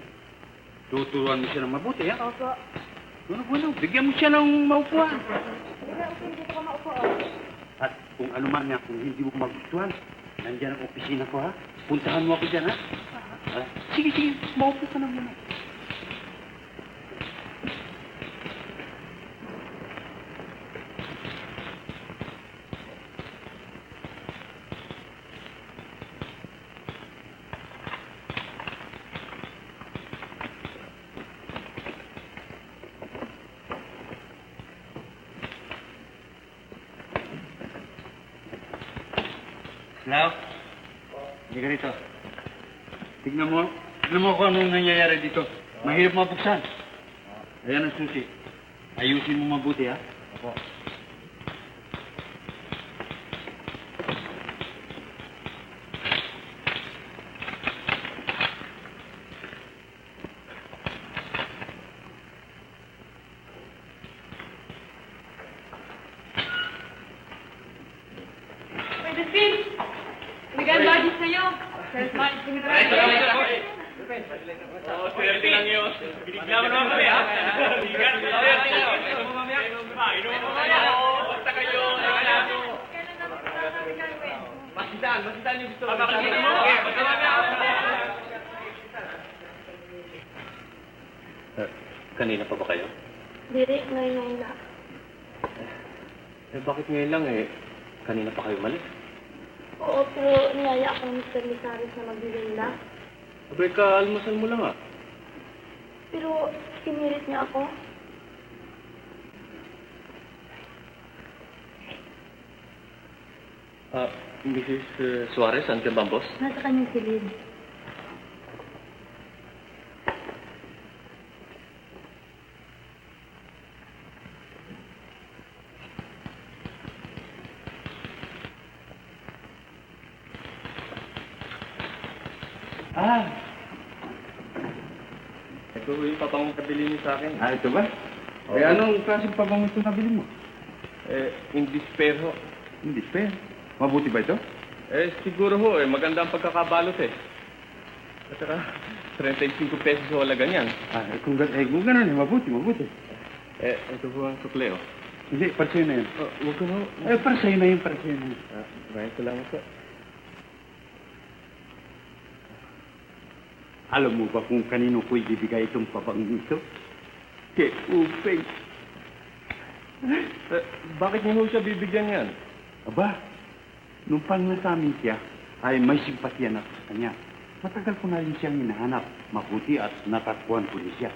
Tuturuan mo siya ng mabuti, ha? Opo. Bueno, bigyan mo siya ng maupuan. Bigla, okay, dito ka maupo. At kung ano man niya, kung hindi mo magustuhan, nandiyan ang opisina ko, ha? Puntahan mo ako dyan, ha? Sige, maupo ka na muna. Hello? Hindi ka rito. Tignan mo kung anong nangyayari dito. Mahirap mabuksan. Ayan ang susi. Ayusin mo mabuti, ha? Opo. Pwede, Phil! Bigyan budget sa'yo. Sales manager na Swerte lang yun. Binigyan mo naman kami ha. Binigyan mo naman kami. Inom mo mamaya. Inom mo mamaya. Basta kayo. Kailan naman kami gagawin? Masitan yung gusto. Makakalina mo. Basta mamaya. Kanina pa ba kayo? Diri, ngayon lang. Bakit ngayon lang kanina pa kayo malis? Oo, pero niyaya ako ng Mr. Lizares na magbilinda. Abay ka, almasal mo lang Pero pinilit niya ako. Mrs. Suarez, saan ka ba, boss? Nasa kanyang silid. Ah, Ito yung papang kabili niyo sa akin. ito ba? Oo. Anong klaseng pabango ito nabili mo? English pear ho. Hindi, fair. Mabuti ba ito? Siguro ho, maganda ang pagkakabalot eh. At saka, 35 pesos ho halaga niyan. Kung gano'n mabuti. Ito po ang sukle, oh. Hindi, para sa'yo na yun. Huwag ko na ho. Para sa'yo na yun. Maraming salamat po. Alam mo ba kung kanino ko ibibigay itong pabango ito? Kay Upeng. Bakit niyo ho siya bibigyan yan? Aba, nung pang nasa amin siya, ay may simpatya na sa kanya. Matagal ko na rin siyang hinahanap. Mabuti at natatpuan ko rin siya.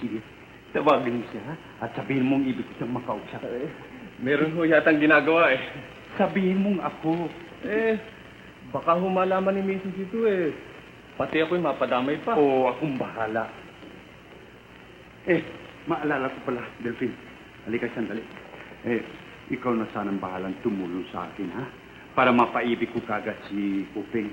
Sige, tawagin mo siya, ha? At sabihin mong ibig ko siyang makausap. Meron ho yatang ginagawa eh. Sabihin mong ako. Baka ho malaman ni Mrs. ito eh. Pati ako'y mapadamay pa. Oo, akong bahala. Maalala ko pala, Delphine. Halika sandali. Ikaw na sanang bahalang tumulong sa akin, ha? Para mapaibig ko kagad si Upeng.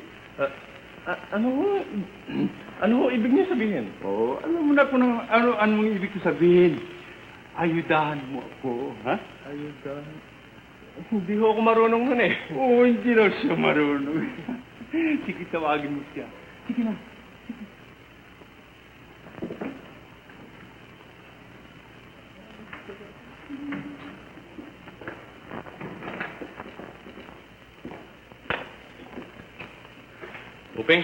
Ano ho ibig niyo sabihin? Oo, alam mo na kung anong ibig ko sabihin. Ayudahan mo ako, ha? Ayudan. Hindi ho ako marunong nun eh. Oo, hindi raw siya marunong. Sige, tawagin mo siya. Sige na. Upeng,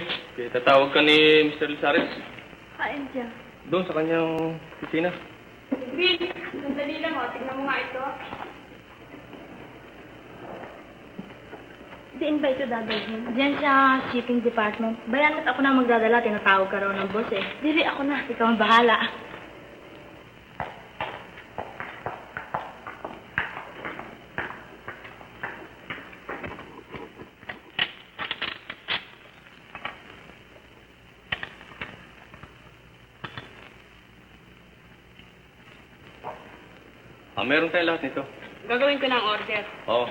tatawag ka ni Mr. Lizares. Kain siya. Doon sa kanyang kusina. Bill, sandali lang o. Tignan mo nga ito. Diin ba ito dadalhin? Diyan sa shipping department. Bayanat ako na magdadala, tinatawag ka raw ng boss eh. Dili ako na, ikaw ang bahala. Meron tayo lahat nito. Gagawin ko ng order. Oo.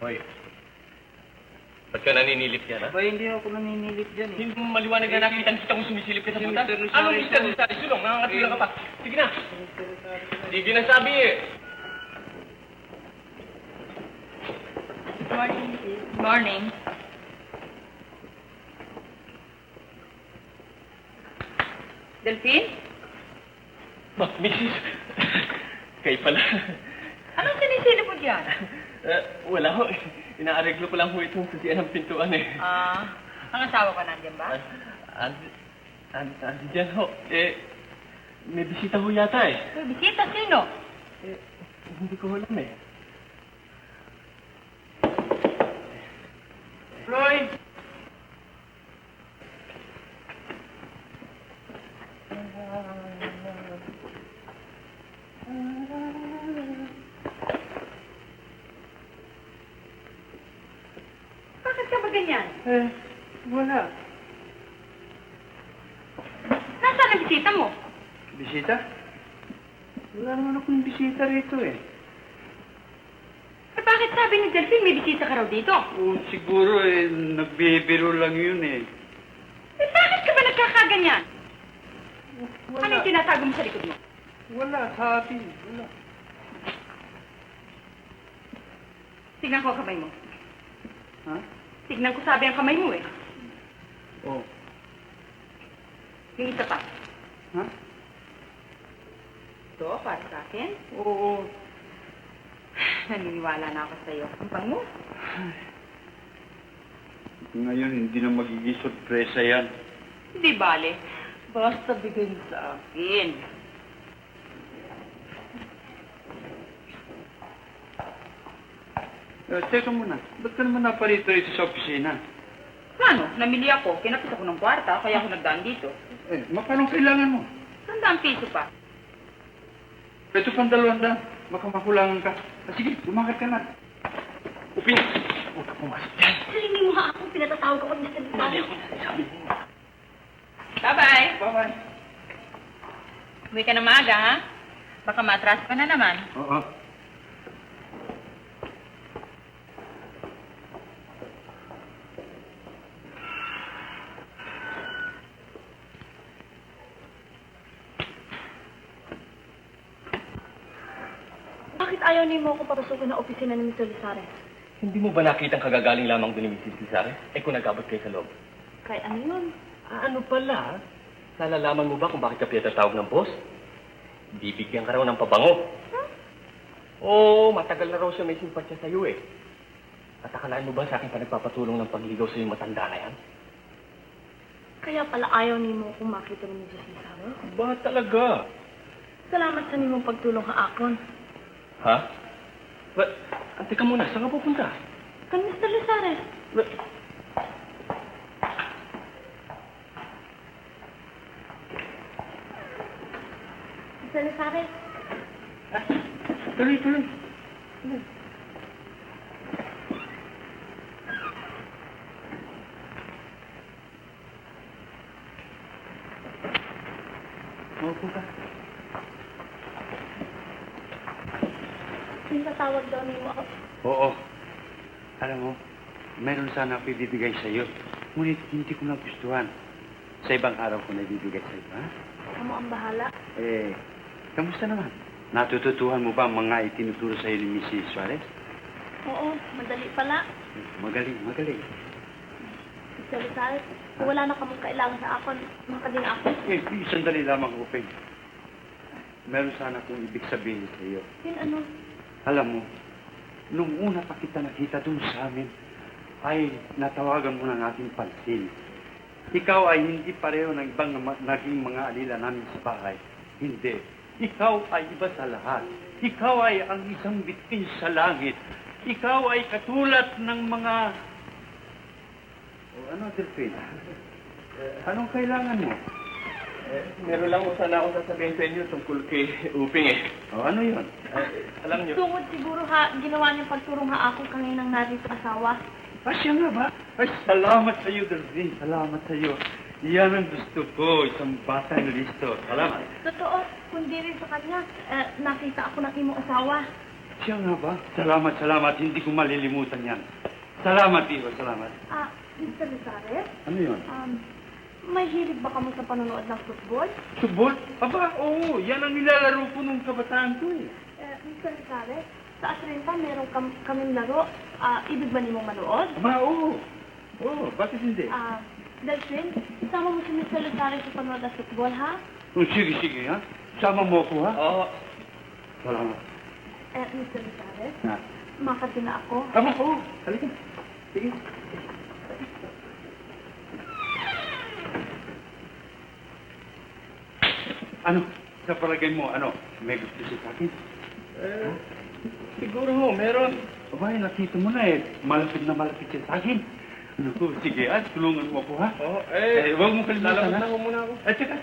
Hoy. Ba't ka naninilip yan, ha? Ba, hindi ako naninilip dyan eh. Hindi mo maliwanag na nakita kong sumisilip ka sa Si puta? Mr. Luciano Anong Mr. Luciano? Sulong, nakakatula ka pa. Sige na. Sige na sabi eh. Morning. Delphine? Mrs. Kayo pala. Anong sinisilip mo dyan? Wala ho. Inaareglo ko lang ho itong sasiyan ng pintuan eh. Ang asawa ko nandiyan ba? Diyan ho. May bisita ho yata eh. May bisita, sino? Hindi ko alam eh. Floyd! Bakit ka ba ganyan? Wala. Nasaan ang bisita mo? Bisita? Wala naman akong bisita rito eh. Bakit sabi ni Delphine may bisita ka raw dito? Oo, siguro nagbibiro lang yun eh. Bakit ka ba nagkakaganyan? Wala. Ano yung tinatago mo sa likod mo? Wala, sa atin. Wala. Tignan ko ang kamay mo. Ha? Tignan ko sabi ang kamay mo eh. Oh. Yung isa pa. Ha? Ito, para sa akin. Oo. Naniniwala na ako sa'yo. Ang bango. Ngayon, hindi na magiging sorpresa yan. Hindi bale. Basta bigay mo sa akin. Teka muna, ba't ka naman naparito-rito sa opisina? Ano? Namili ako. Kinapit ako ng kwarta, kaya ako nagdaan dito. Magkano kailangan mo? 100 piso pa. Ito pang 200. Makamakulangan ka. Sige, lumakad ka na. Uping! Huwag ka pumasok dyan. Hindi mo nga ako, pinatatawag ako ni Mr. Mali Lizarre. ako na sabi mo. Bye-bye. Bye-bye. Uwi ka na maaga, ha? Baka matras ka na naman. Oo. Bakit ayaw ni mo ako papasukin na opisina ni Mr. Lizarre? Hindi mo ba nakita ang kagagaling lamang doon ni Mrs. Lizarre? Kung nag-abot kayo sa loob. Kay ano yun? Ano pala? Nalalaman mo ba kung bakit ka pinatawag ng boss? Bibigyan ka raw ng pabango. Huh? Oo, matagal na raw siya may simpatsya sa'yo eh. At akalaan mo ba sa akin pa nagpapatulong ng pagligaw sa yung matanda na yan? Kaya pala ayaw ni mo akong makita ni Mrs. Lizarre? Ba talaga? Salamat sa nimong pagtulong ha akon. Ha? Ba, teka muna, saan ka pupunta? Kan Mr. Lizarre. Ba, Mr. Lizarre, Tuloy, tuloy. Maupo ka. pinatawag daw ni mo ako. Oo. Alam mo, meron sana ako ibibigay sa iyo. Ngunit hindi ko nagustuhan. Sa ibang araw ko na ibibigay sa iyo, ha? Kamu ang bahala. Kamusta naman? Natututuhan mo ba ang mga itinuturo sa iyo ni Mrs. Suarez? Oo, madali pala. Magaling, magaling. Mr. Lizarre, kung wala na kamong kailangan sa akon, makading ako. Sandali lamang, Upeng. Meron sana akong ibig sabihin sa iyo. Yun ano? Alam mo, nung una pa kita nakita dun sa amin, ay natawagan mo ng ating pansin. Ikaw ay hindi pareho ng ibang naging mga alila namin sa bahay. Hindi. Ikaw ay iba sa lahat. Ikaw ay ang isang bituin sa langit. Ikaw ay katulad ng mga... ano, Delphine? Anong kailangan mo? meron lang ko sana akong sasabihin sa inyo tungkol kay Uping eh. Ano yun? Alam niyo, Tungod siguro ha, ginawa niyang pagturong ha ako kanginang narito asawa. Siya nga ba? Ay, salamat sa iyo, Delphine. Salamat sa iyo. Iyan ang gusto ko, isang batang listo. Salamat. Totoo, kundi rin sa kanya, nakita ako ng imong asawa. Siya nga ba? Salamat, salamat. Hindi ko malilimutan yan. Salamat, Iho. Salamat. Mr. Lizarre, Ano yun? may hilig ba kamo sa panonood ng football? Subol? Aba, oo. Yan ang nilalaro ko nung kabataan ko eh. Mr. Lizarre, sa Asrenta meron kaming laro. Ibig ba nimong manood? Aba, oo. Oo, bakit hindi? Delphine, isama mo si Mr. Lizarre sa panonood ng football, ha? Sige, sige, ha? Sama mo ako, ha? oo, Salamat. Mr. Lizarre, Ha? makati na ako. Aba, oo. Halika. Sige. Ano? Sa palagay mo, ano? May gusto siya sa akin? siguro ho, meron. Abay, nakita mo na eh. Malapit na malapit siya sa akin. Ano ko? Sige, tulungan mo ako, ha? Oo, Huwag mo kalimutan, lalabas ha? na ho muna ako. At saka,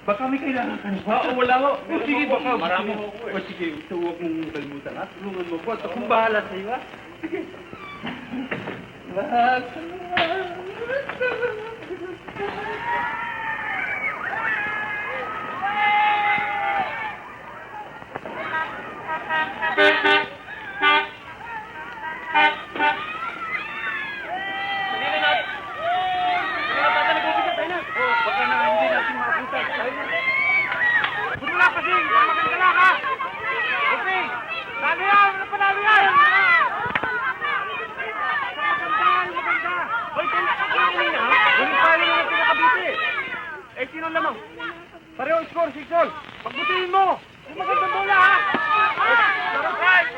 baka may kailangan ka pa. Oo, wala ho. O, sige, baka. Marami ho ako eh. O, sige, ito huwag mong kalimutan, ha? Tulungan mo ako. At akong bahala sa iyo, ha? Sige. Lahat. Sino lamang? Pareho score, 6-all. Pagbutiin mo! Yung magandang bola, ha? Right,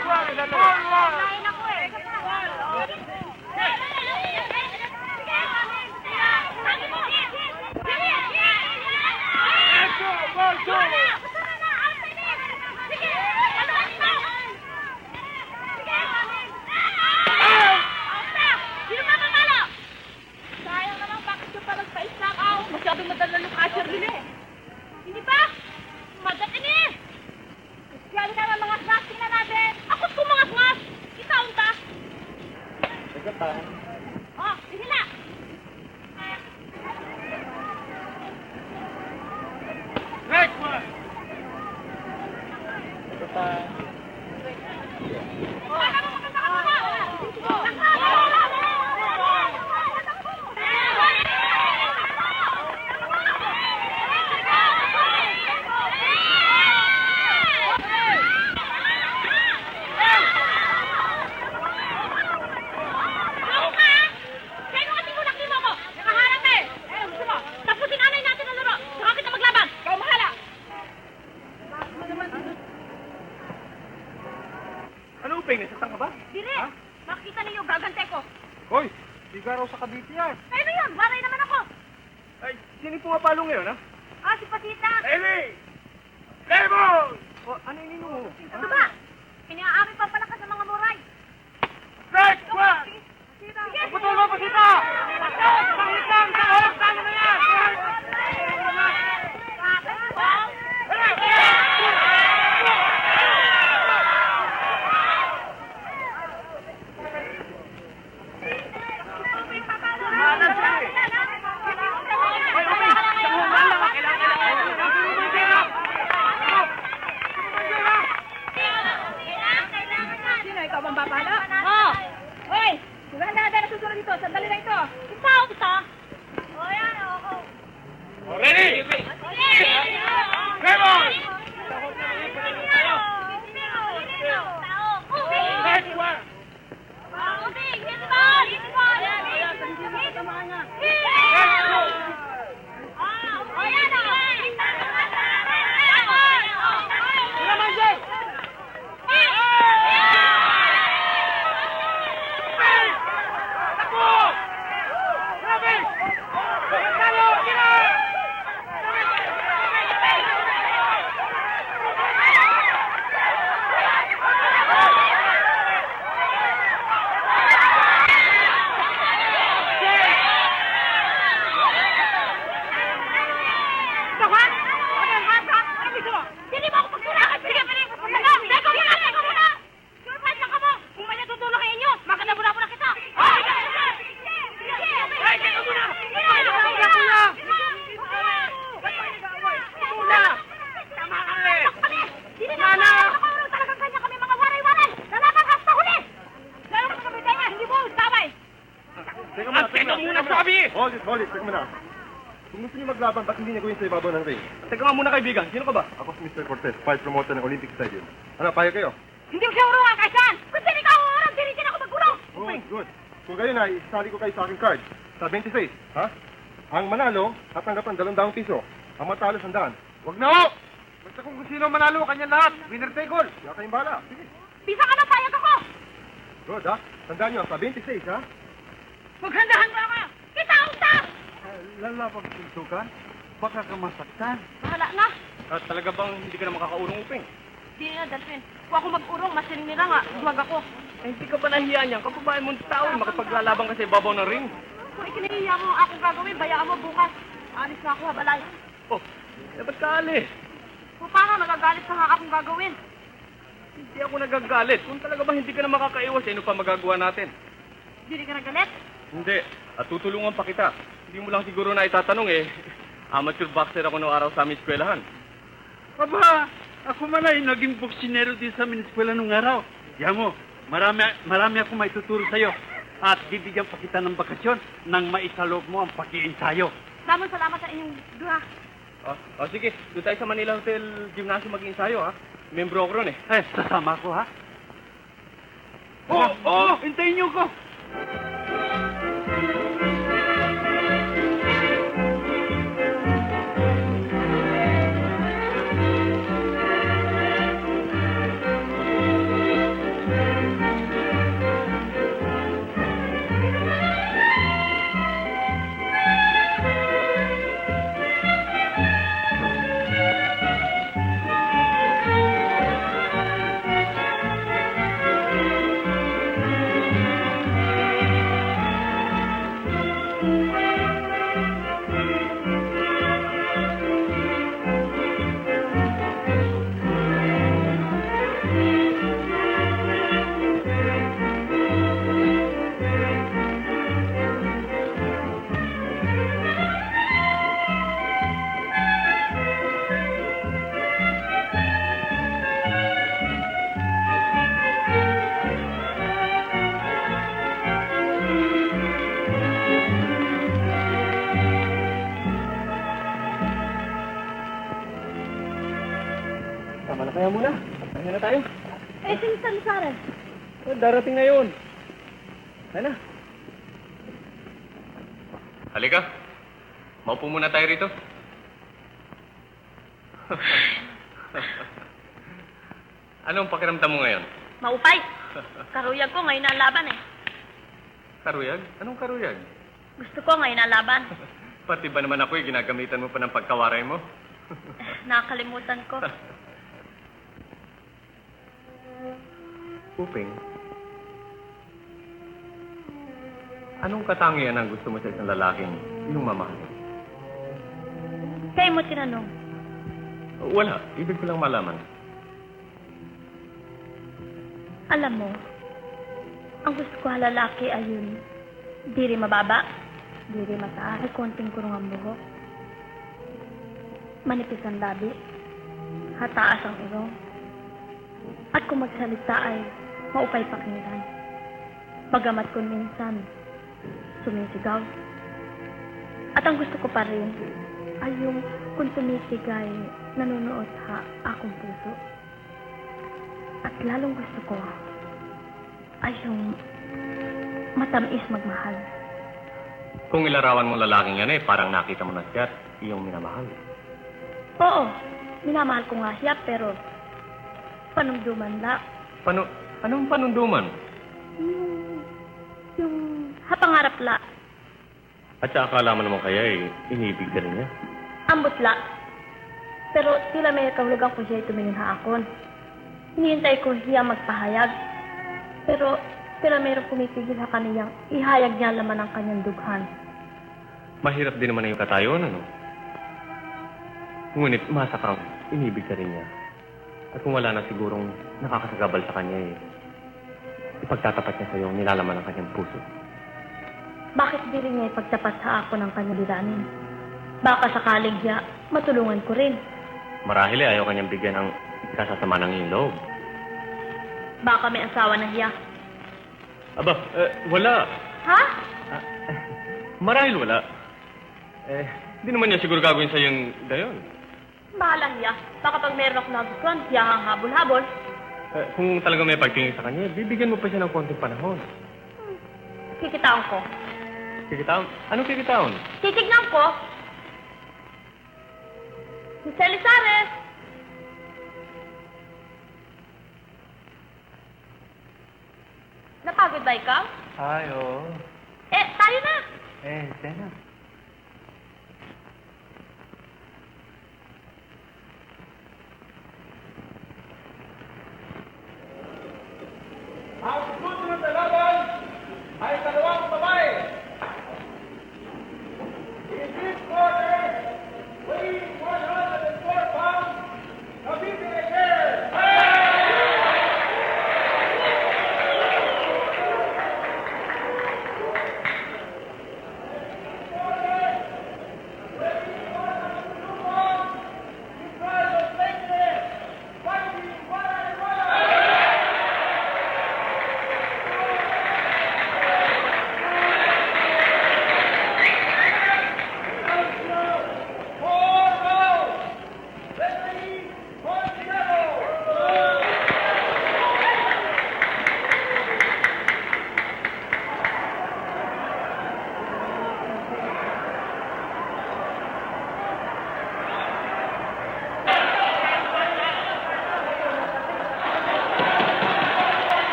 Oh, sige na! Next one! Ano, Upeng? Nasasang ka ba? Dire! Makikita niyo, gagante ko. Hoy, siga raw sa Cavite yan. Ano yun? Waray naman ako. Ay, sino yung pumapalo ngayon, ha? Ah, si Pasita. Amy! Lemon! O, ano yung ininom mo? Ano ba? Iniaami pa pala ka sa mga muray. Next one! Sige! Putol mo, Pasita! Pangit lang! Sa oras tayo na yan! Sino, ikaw bang babala? Oh! Hoy! Maganda na susunod dito. Sandali na ito. Isa! O yan, oo. Ready? Lemon! Next one! Teka muna, sabi! Hold it, teka muna. Kung gusto niyo maglaban, ba't hindi niya gawin sa ibabaw ng ring? Teka nga muna, kaibigan. Sino ka ba? Ako si Mr. Cortez, fight promoter ng Olympic Stadium. Ano, payag kayo? Hindi mo siya urungan, Kaisan! Kung sino ikaw urungan, diritin ako magulong! Good. Kung gayon ay, isali ko kayo sa aking card. Sa 26, ha? Ang manalo, tatanggap ng 200 piso. Ang matalo, 100. Huwag na ho! Basta kung sino manalo, kanya lahat. Winner take all. Kaya kayong bala. Sige. Bisa ka na, payag ako! Good, ha? Tandaan nyo, sa 26, ha? Maghandahan mo ako! Kita ang tap! Lala pagsuntukan, baka ka masaktan. Bahala na! At talaga bang hindi ka na makakaurong, Upeng? Di na, Dalphin. Kung ako mag-urong, masin nila nga. Duwag ako. Eh, hindi ka pa nahiya niyan. Kapabayan mong tao, makipaglalabang ka sa ibabaw ng ring. Kung ikinahiya mo ang akong gagawin, bayaan mo bukas. Alis na ako, habalay. Oh, dapat ka alis. Kung paano, nagagalit na nga akong gagawin. Hindi ako nagagalit. Kung talaga ba hindi ka na makakaiwas, ano pa magagawa natin? Hindi ka nagalit? Hindi. At tutulungan pa kita. Hindi mo lang siguro na itatanong eh. Amateur boxer ako noong araw sa aming eskwelahan. Aba, ako man ay naging boksinero din sa amin eskwela nung araw. Yan mo, marami ako may tuturo sa'yo. At bibigyan pa kita ng bakasyon nang maisalog mo ang pag-iinsayo. Damang salamat sa inyong duha. Sige. Doon tayo sa Manila Hotel Gymnasium mag-iinsayo, ha? Membro ako ron eh. Sasama ko, ha? Oo, hintayin niyo ko. Kaya muna. Kaya na tayo. Eh, si Salisares. Darating na yun. Kaya na. Halika. Maupo muna tayo rito. Anong pakiramdam mo ngayon? Maupay. Karuyag ko ngayon ang laban eh. Karuyag? Anong karuyag? Gusto ko ngayon ang laban. Pati ba naman ako ginagamitan mo pa ng pagkawaray mo? Nakakalimutan ko. Uping, anong katangian ang gusto mo sa isang lalaking yung mamahalin? Kaya mo tinanong. Wala. Ibig ko lang malaman. Alam mo, ang gusto ko sa lalaki ay yun. Di rin mababa, di rin mataas, ay konting kurong ang buhok. Manipis ang labi, hataas ang irong. At kung magsalita ay maupay pakinggan. Bagamat kung minsan, sumisigaw. At ang gusto ko pa rin ay yung kung tumitigay, nanunood sa akong puso. At lalong gusto ko ay yung matamis magmahal. Kung ilarawan mo lalaking yan parang nakita mo na siya at iyong minamahal. Oo, minamahal ko nga siya pero panumduman la. Anong panunduman? Yung hapangarap la. At sa akala mo naman kaya inibig ka rin niya. Ambot la. Pero tila may kahulugan ko siya tumingin ha akon. Hinihintay ko siya magpahayag. Pero tila mayroong pumipigil sa kaniyang ihayag niya laman ang kanyang dughan. Mahirap din naman na yung katayon, ano? Ngunit umasa kang inibig ka rin niya. At kung wala na sigurong nakakasagabal sa kanya ipagtatapat niya sa iyo nilalaman ng kanyang puso. Bakit di rin niya ipagtapat sa ako ng kanyang liranin? Baka sakaling siya, matulungan ko rin. Marahil ayaw kanyang bigyan ng kasasama ng iyong loob. Baka may asawa na siya. Aba, wala. Ha? Marahil wala. Di naman niya siguro gagawin sa yung gayon. Bahala siya. Baka pag meron ako nagustuhan, siya ang habol-habol. Kung talaga may pagtingin sa kanya, bibigyan mo pa siya ng konting panahon. Kikitaon ko. Kikitaon? Anong kikitaon? Titignan ko. Si Salisares! Napagod ba ikaw? Ay, oo. Tayo na! Tena. Ang susunod na laban ay dalawang babae. In this corner, weighing 104 pounds, Cavite Girl.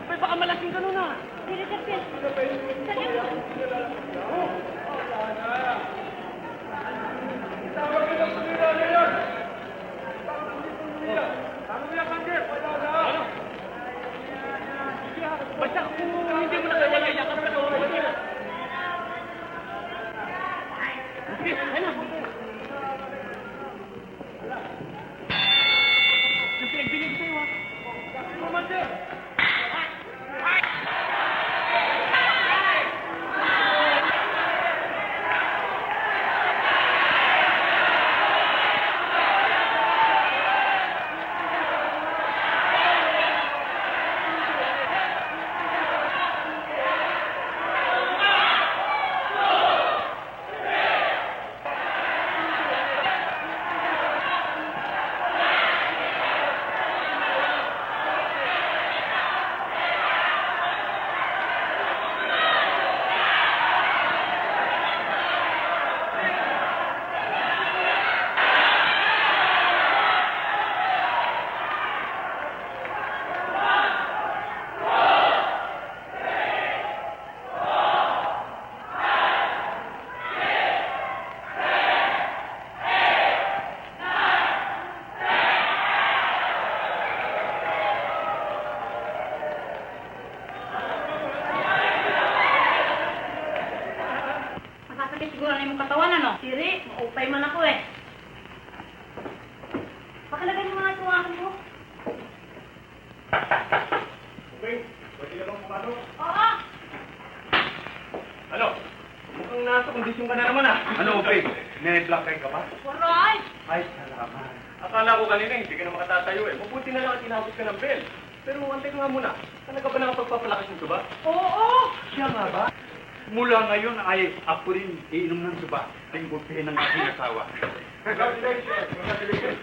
May baka malasing ka nun ah. Sige, Kapil. Sige. Basta kung hindi mo na kaya, yayakan ka na. Sige, ayun na. Yung pinagbinig sa'yo ah. Commander! Masasakit siguro na yung katawan, ano? Siri, maupay man ako eh. Pakilagay mo nga itong akin mo. Okay, pwede na bang pumasok? Oo! Ano? Mukhang nasa kondisyon ka na naman ah. Ano, Uping? May black eye ka ba? Aray! Ay, salamat. Akala ko kanina hindi ka na makatatayo eh. Mabuti na lang at tinapos ka ng bell. Pero antay ko nga muna. Talaga ba nakapagpapalakas yung tuba? Oo! Siya nga ba? Mula ngayon ay ako rin iinom ng tuba. Tinggupihin ng aking asawa. Congratulations! Congratulations!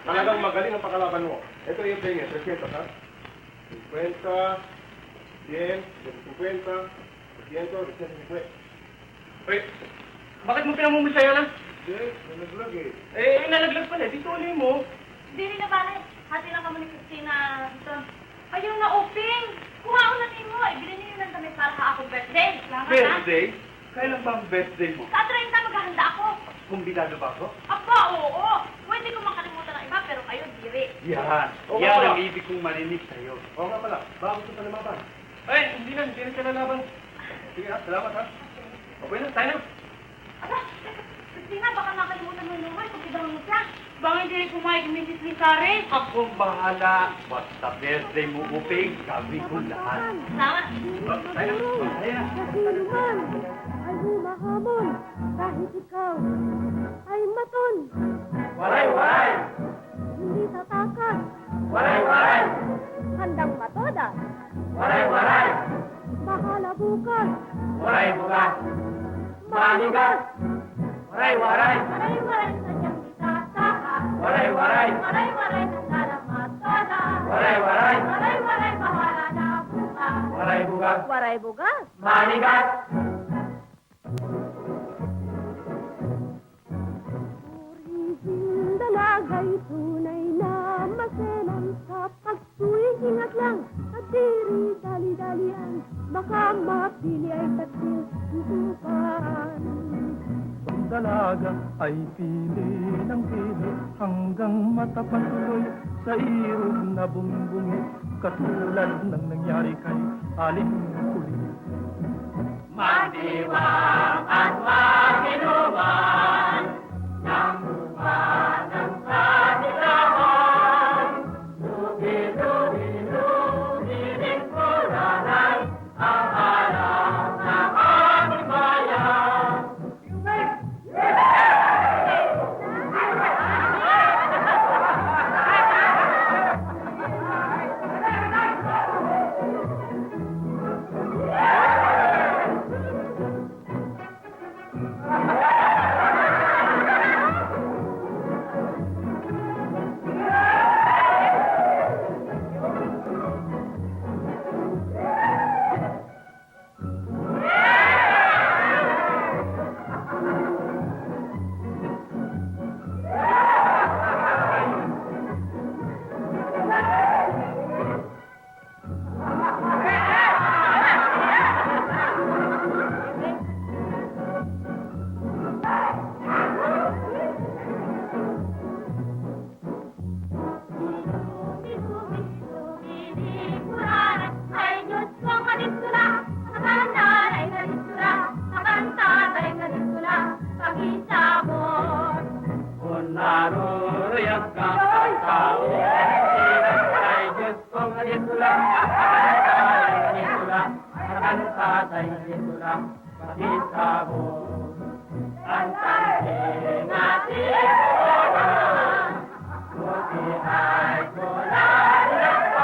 Talagang magaling ang pakalaban mo. Ito yung penge, 300 ha? 50, 100, 150, 200, 150. Wait, bakit mo pinamumusayan na? Hindi, nalaglag eh. Eh, nalaglag pala. Dito ulit mo. Hindi rin na bale. Hati lang kamo ni Christina dito. Ayun na, Uping! Kuhaon na mo. Ibili niyo ng damit para sa akong birthday. Salamat ha. Birthday? Kailan ba ang birthday mo? Sa 30 maghahanda ako. Kumbidado ba ako? Aba, oo. Pwede ko makalimutan ng iba, pero kayo, diri. Yan. Oo, Yan wala. ang ibig kong marinig sa'yo. Oo nga pala. Baka gusto pa lumaban. Ay, hindi na siya lalaban. Sige ha, salamat ha. Okay na, tayo na. Aba, Christina, baka nakalimutan mo yung lumay kung ibang mo siya. Baka hindi rin kumain kung Mrs. Licari. Akong bahala. Basta birthday mo, Uping, sabi ko lahat. Salamat. Tayo na. Tayo na. Kasiluman ay humahamon kahit ikaw ay maton. Waray! Hindi tatakas, Waray! handang matodas. Waray! Bahala bukas, Waray bukas! manigas. Waray! Waray-waray sadyang itatakas. Waray! Waray-waray ng daramatodas. Waray! Waray-waray bahala na bukas. Waray bukas! Waray bugas. Manigas! Purihin dalagay tunay na maselan sa pagtuwing ingat lang at diri dali-dalian baka mapili ay taksil susukan. Ang dalaga ay pili ng pili hanggang matapatuloy sa irog na bumbungi katulad ng nangyari kay Aling Kuli. Magdiwang at maginuman ng lupa ng kanilahan. Lugi-lugi din kuranay ang araw ng aming bayan. ay tao. Ay Diyos kong ganito lang, ay ganito lang, ang tatay ganito lang, bakit ako? Ang tansin natin buti ay kulalapan,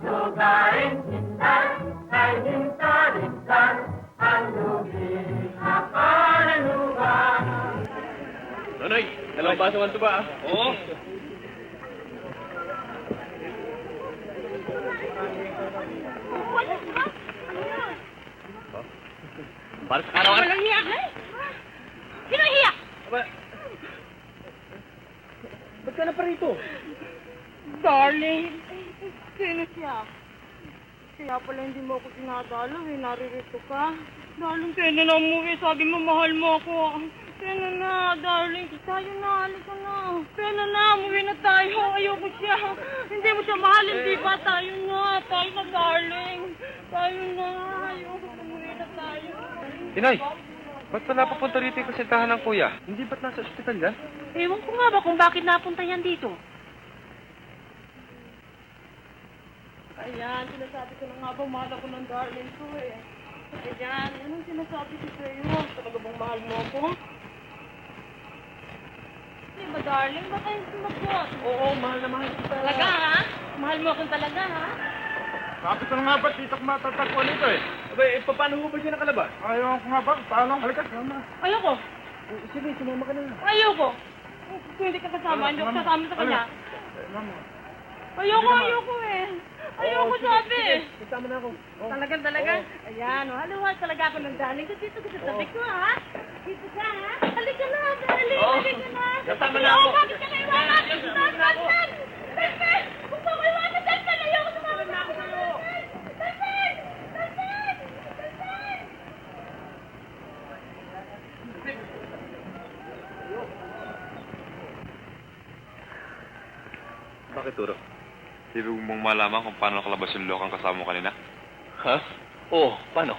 lugaring hintan, ay hintan-hintan, ang lubing na panalugan. Nonoy, dalawang baso man ito ba? Oo. Para sa karawan. Walang hiya ka eh. Sino hiya? Ba't ka na pa rito? Darling, sino siya? Kaya pala hindi mo ako tinadalaw eh, naririto ka. Darling, kaya na umuwi, sabi mo mahal mo ako. Kaya na, darling, tayo na, halika na. Kaya na, umuwi na tayo, ayoko siya. Hindi mo siya mahal, hindi ba? Tayo na, darling. Tayo na, ayoko, umuwi na tayo. Inay, ba't pa napapunta rito yung kasintahan ng kuya? Hindi ba't nasa ospital yan? Ewan ko nga ba kung bakit napunta yan dito. Ayan, sinasabi ko na nga ba, mahal ako ng darling ko eh. Ayan, anong sinasabi ko sa'yo? Talaga bang mahal mo ako? Di ba, darling? Ba't tayo sumagot? Oo, mahal na mahal kita. Talaga, ha? Mahal mo akong talaga, ha? Sabi ko na nga ba't dito ko matatagpuan ito eh? Abay, paano mo ba siya nakalabas? Ayaw ko nga ba? Paano? Halika, sama. Ayoko. Sige, sumama ka na. Ayoko. Kung hindi ka kasama, hindi ako kasama sa kanya. Mama. Ayoko eh. Ayoko sabi. Kasama na ako. Talaga? Ayan, haluha talaga ako ng darling. Dito ka sa tabi ko, ha? Dito ka, ha? Halika na, darling. Halika na. Kasama na ako. Bakit ka na iwanan? Tantan! Tantan! Huwag mo ko iwanan, Tantan! Ayoko sumama na ako sa'yo. Tantan! Tantan! Tantan! Bakit, Turo? Ibig mong malaman kung paano nakalabas yung lokang kasama mo kanina? Ha? Oo, paano?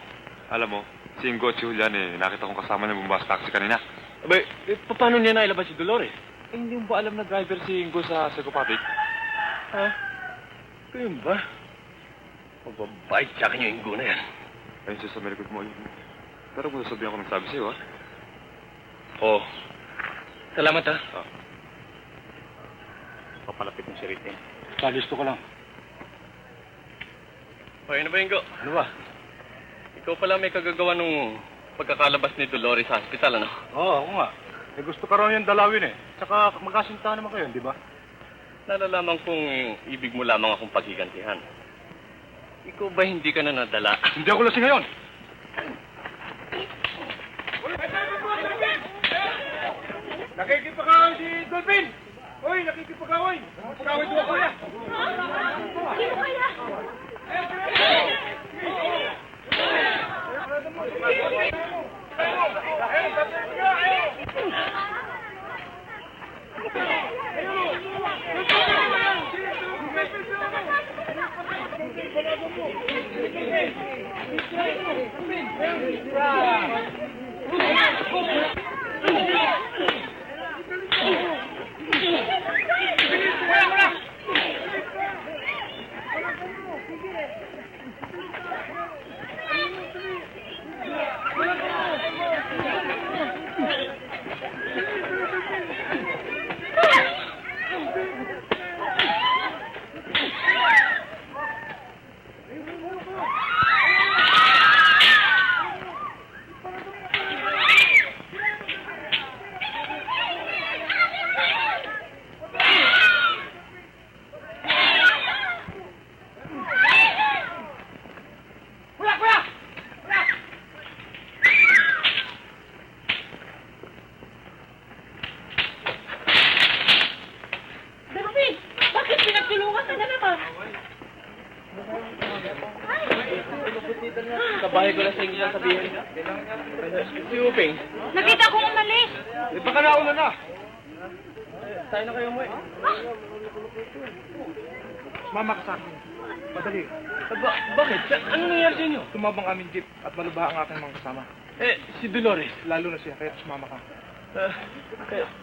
Alam mo, si Ingo at si Julian nakita kong kasama niya bumaba sa taxi kanina. Abay, paano niya nailabas si Dolores? Hindi mo ba alam na driver si Ingo sa Psychopathic? Ha? Ganyan ba? Mababait sa akin yung inggo na yan. Ayun siya sa melikod mo. Pero kung sasabihin ako ng sabi sa'yo, ha? Oo. Salamat, ha? Ah. Papalapit ng siritin. Gusto ko lang. Okay na ba, Ingo? Ano ba? Ikaw pala may kagagawa nung pagkakalabas ni Dolores sa hospital, ano? Oo, ako nga. Eh, gusto ka raw yung dalawin eh. Tsaka magkasinta naman kayo, di ba? Nalalaman kong ibig mo lamang akong paghigantihan. Ikaw ba hindi ka na nadala? Hindi ako lasing ngayon. Nakikipagawin si Dolphin! Uy, nakikipagawin! Nakikipagawin doon ako yan! Sino kaya? Delphine, bakit pinagtulungan ka na naman? Kabahay ko na sa inyo sabihin. Si Uping. Nakita kong umalis. Eh, baka nauna na. Tayo na kayo mo eh. Mama ka sa akin. Madali. Bakit? Ano nangyari sa inyo? Tumabang aming jeep at malubaha ang aking mga kasama. Si Dolores. Lalo na siya, kaya sumama ka.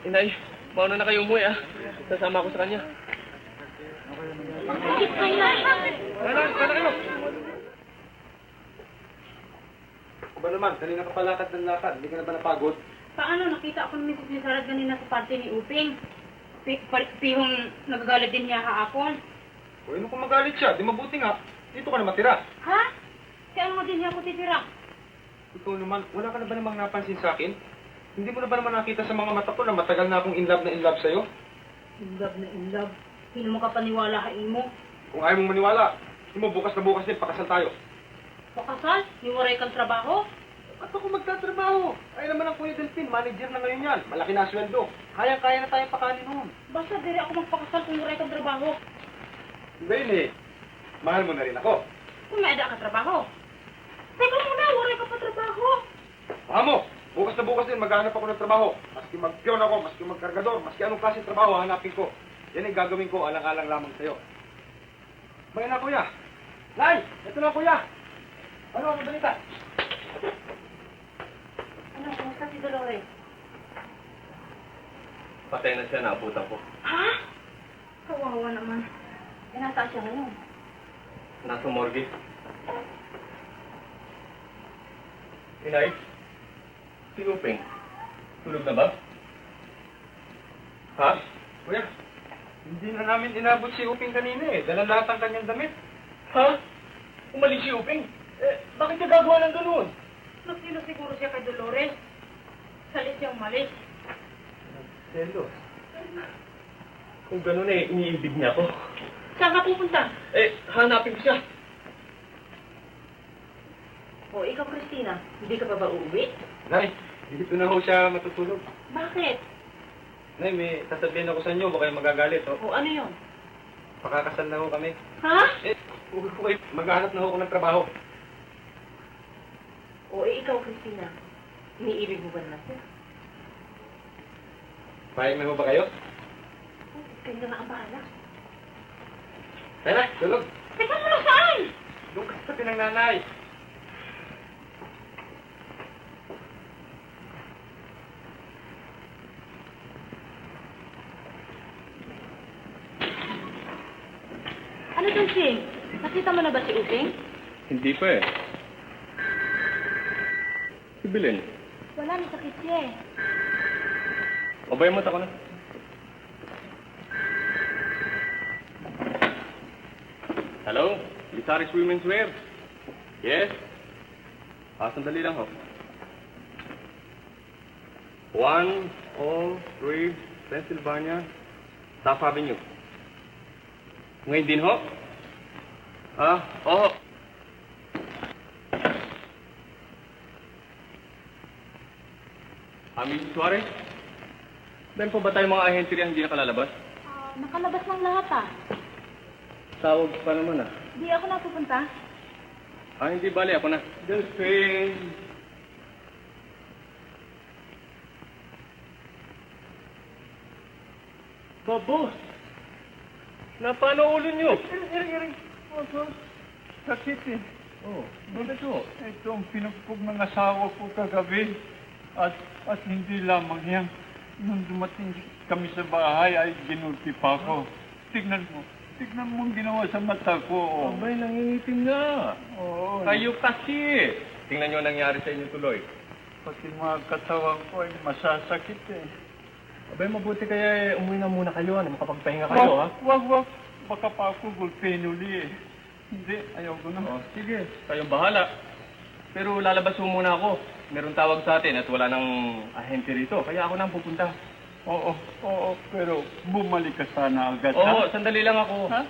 Inay, mauna na kayo umuwi, ah. Sasama ako sa kanya. Bakit kaya? Sana kayo. O ba naman, kanina ka palakad ng lakad, hindi ka na ba napagod? Paano? Nakita ako namin si Sarad kanina sa party ni Uping. Pihong nagagalit din niya kahapon. O yun kung magalit siya, di mabuti nga. Dito ka na matira. Ha? Kaya ano din niya ako titira? Ikaw naman, wala ka na ba namang napansin sa akin? Hindi mo na ba naman nakita sa mga mata ko na matagal na akong in love sa'yo? In love. Hindi mo ka paniwala kay Imo. Kung ayaw mong maniwala, hindi mo bukas na bukas din, pakasal tayo. Pakasal? Hiwaray kang trabaho? At ako magtatrabaho. Ay naman ang Kuya Delphin, manager na ngayon yan. Malaki na sweldo. Kaya-kaya na tayong pakanin noon. Basta dire ako magpakasal kung hiwaray kang trabaho. Iba yun eh. Mahal mo na rin ako. Kung may ada ka trabaho. Teka muna, hiwaray ka pa trabaho. Amo, bukas na bukas din maghanap ako ng trabaho. Maski mag-pion ako, maski mag-kargador, maski anong klase trabaho hanapin ko. Yan ang gagawin ko, alang-alang lamang sa'yo. Bayan na, Kuya. Nay, ito na, Kuya. Ano ang balita? Ano, kumusta si Dolores? Patay na siya, naabutan ko. Ha? Kawawa naman. Eh, nasaan siya ngayon? Nasa morgue. Inay, si Uping, tulog na ba? Ha? Kuya, hindi na namin inabot si Uping kanina eh. Dala lahat ang kanyang damit. Ha? Umalis si Uping? Bakit ka gagawa ng ganun? Nagkilo siguro siya kay Dolores. Salit siyang malis. Selos. Kung ganun eh, iniibig niya ako. Saan ka pupunta? Hanapin ko siya. O, ikaw, Christina, hindi ka pa ba uuwi? Nay, dito na ho siya matutulog. Bakit? Nay, may sasabihin ako sa inyo, baka kayo magagalit, oh. O, ano yun? Pakakasal na ho kami. Ha? Maghahanap na ho ako ng trabaho. O, ikaw, Christina, iniibig mo ba na siya? Pahig na ho ba kayo? Kaya nga ang bahala. Tara, tulog. Teka muna, saan? Doon ka sa tabi ng nanay. Ano doon, Sing? Nakita mo na ba si Uping? Hindi pa eh. Si Belen, Wala, may sakit siya eh. abay mo ko na. Hello? Lisaris Women's Wear? Yes? Sandali lang ho. 103 Pennsylvania, Taft Avenue. Ngayon din ho? Oo. Mrs. Suarez? Meron pa ba tayong mga ahente rin hindi nakalalabas? Nakalabas ng lahat ah. Tawag pa naman ah. Di ako na pupunta. Hindi bali, ako na. Delphine! Boss! Napano ulo nyo? Sakit eh. Oh, bakit ho? Ito ang pinagpog ng asawa ko kagabi. At hindi lamang yan. Nung dumating kami sa bahay ay ginulpi pa ako. Tignan mo ang ginawa sa mata ko. Abay, nangingitim nga. Oo. Kayo kasi. Tingnan nyo ang nangyari sa inyo tuloy. Pati mga katawan ko ay masasakit eh. Abay, mabuti kaya umuwi na muna kayo. Makapagpahinga kayo, ha? Wag. Baka pa ako gulpin uli eh. Hindi, ayaw ko na. Oh, sige, kayong bahala. Pero lalabas mo muna ako. Meron tawag sa atin at wala nang ahente rito. Kaya ako nang pupunta. Oo, pero bumalik ka sana agad, Oo, ha? sandali lang ako. Ha?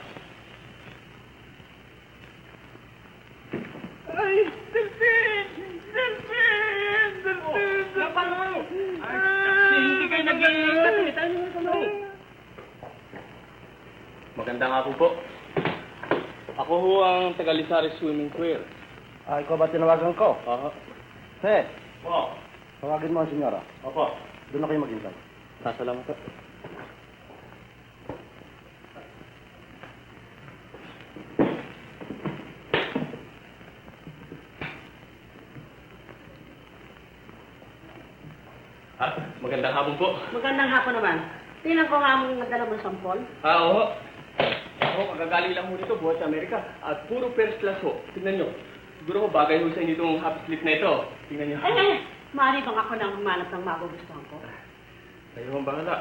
Ay, Delphine! Napano? Hindi kayo nag-iingat. Magandang hapon po. Ako ho ang taga-Lisaris Swimming Wear. Ikaw ba tinawagan ko? Aha. Sir, Po. tawagin mo ang senyora. Opo. Doon na kayo maghintay. Salamat po. Magandang hapon po. Magandang hapon naman. Tingnan ko nga mong nadala mo sampol. Oo. Ako, kagagaling lang mo dito, buhat sa Amerika. At puro first class ho. Tingnan nyo. Siguro ko bagay ho sa inyo itong happy slip na ito. Tingnan nyo. Maaari bang ako nang humanap ng magugustuhan ko? Kayo ang bahala.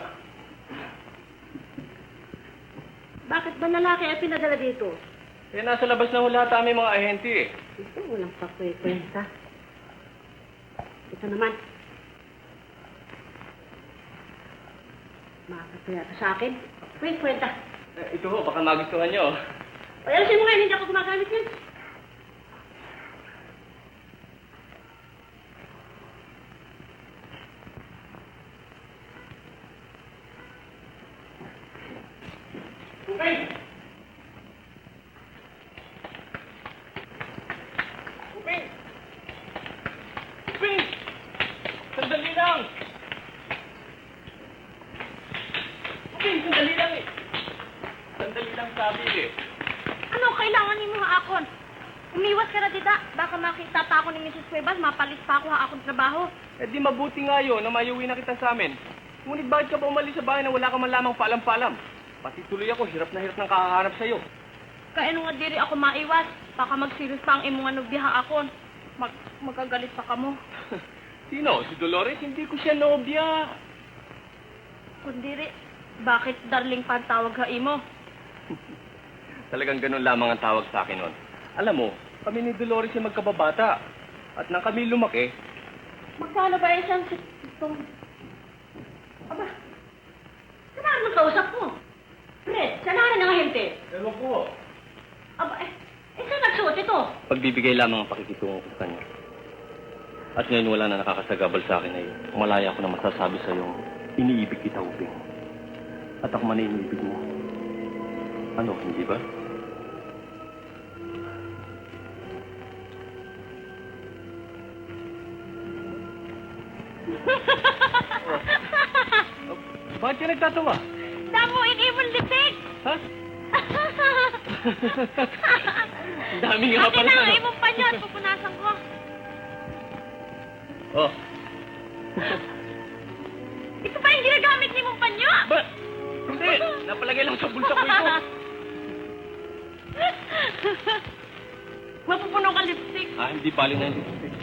Bakit ba lalaki ay pinadala dito? Eh, nasa labas na ho lahat aming mga ahente eh. Ito, walang pakwenta. Ito naman. Makakapayata sa akin. Kwenta. Eh, ito ho, baka magustuhan nyo. O, alisin mo nga, hindi ako gumagamit yan. Uping! Uping! Uping! Sandali lang! Uping, sandali lang eh! Sandali lang sabi eh. Ano kailangan ni mga akon? Umiwas ka na, tita. Baka makita pa ako ni Mrs. Cuevas, mapalis pa ako ang akong trabaho. Eh di mabuti nga yun na mayuwi na kita sa amin. Ngunit bakit ka pa umalis sa bahay na wala ka man lamang paalam-paalam? Pati tuloy ako, hirap na hirap nang kakahanap sa'yo. Kaya nga diri ako maiwas. Baka magsilos pa ang imong anubiyahang akon. Magkagalit pa ka mo. Sino? Si Dolores? Hindi ko siya nobya. Kundiri, bakit darling pa ang tawag ha imo? Talagang ganun lamang ang tawag sa akin nun. Alam mo, kami ni Dolores ay magkababata. At nang kami lumaki, Magkano ba isang itong... Aba, saan mo kausap mo? Fred, saan na ng ahente? ewan ko. Aba, saan nagsuot ito? Pagbibigay lamang ang pakikitungo ko sa kanya. At ngayon wala na nakakasagabal sa akin ay malaya ko na masasabi sa iyong iniibig kita, Uping. At ako man ay iniibig mo. Ano, hindi ba? Bakit ka nagtatawa? Damuin imong litik! Ha? Ang dami nga Akin pala. na, ano? imong panyo at pupunasan ko. Oh. Ito ba yung ginagamit ni mong panyo? Ba? Hindi! Napalagay lang sa bulsa ko ito. Mapupuno ka lipstick. Ah, hindi bali na yung lipstick.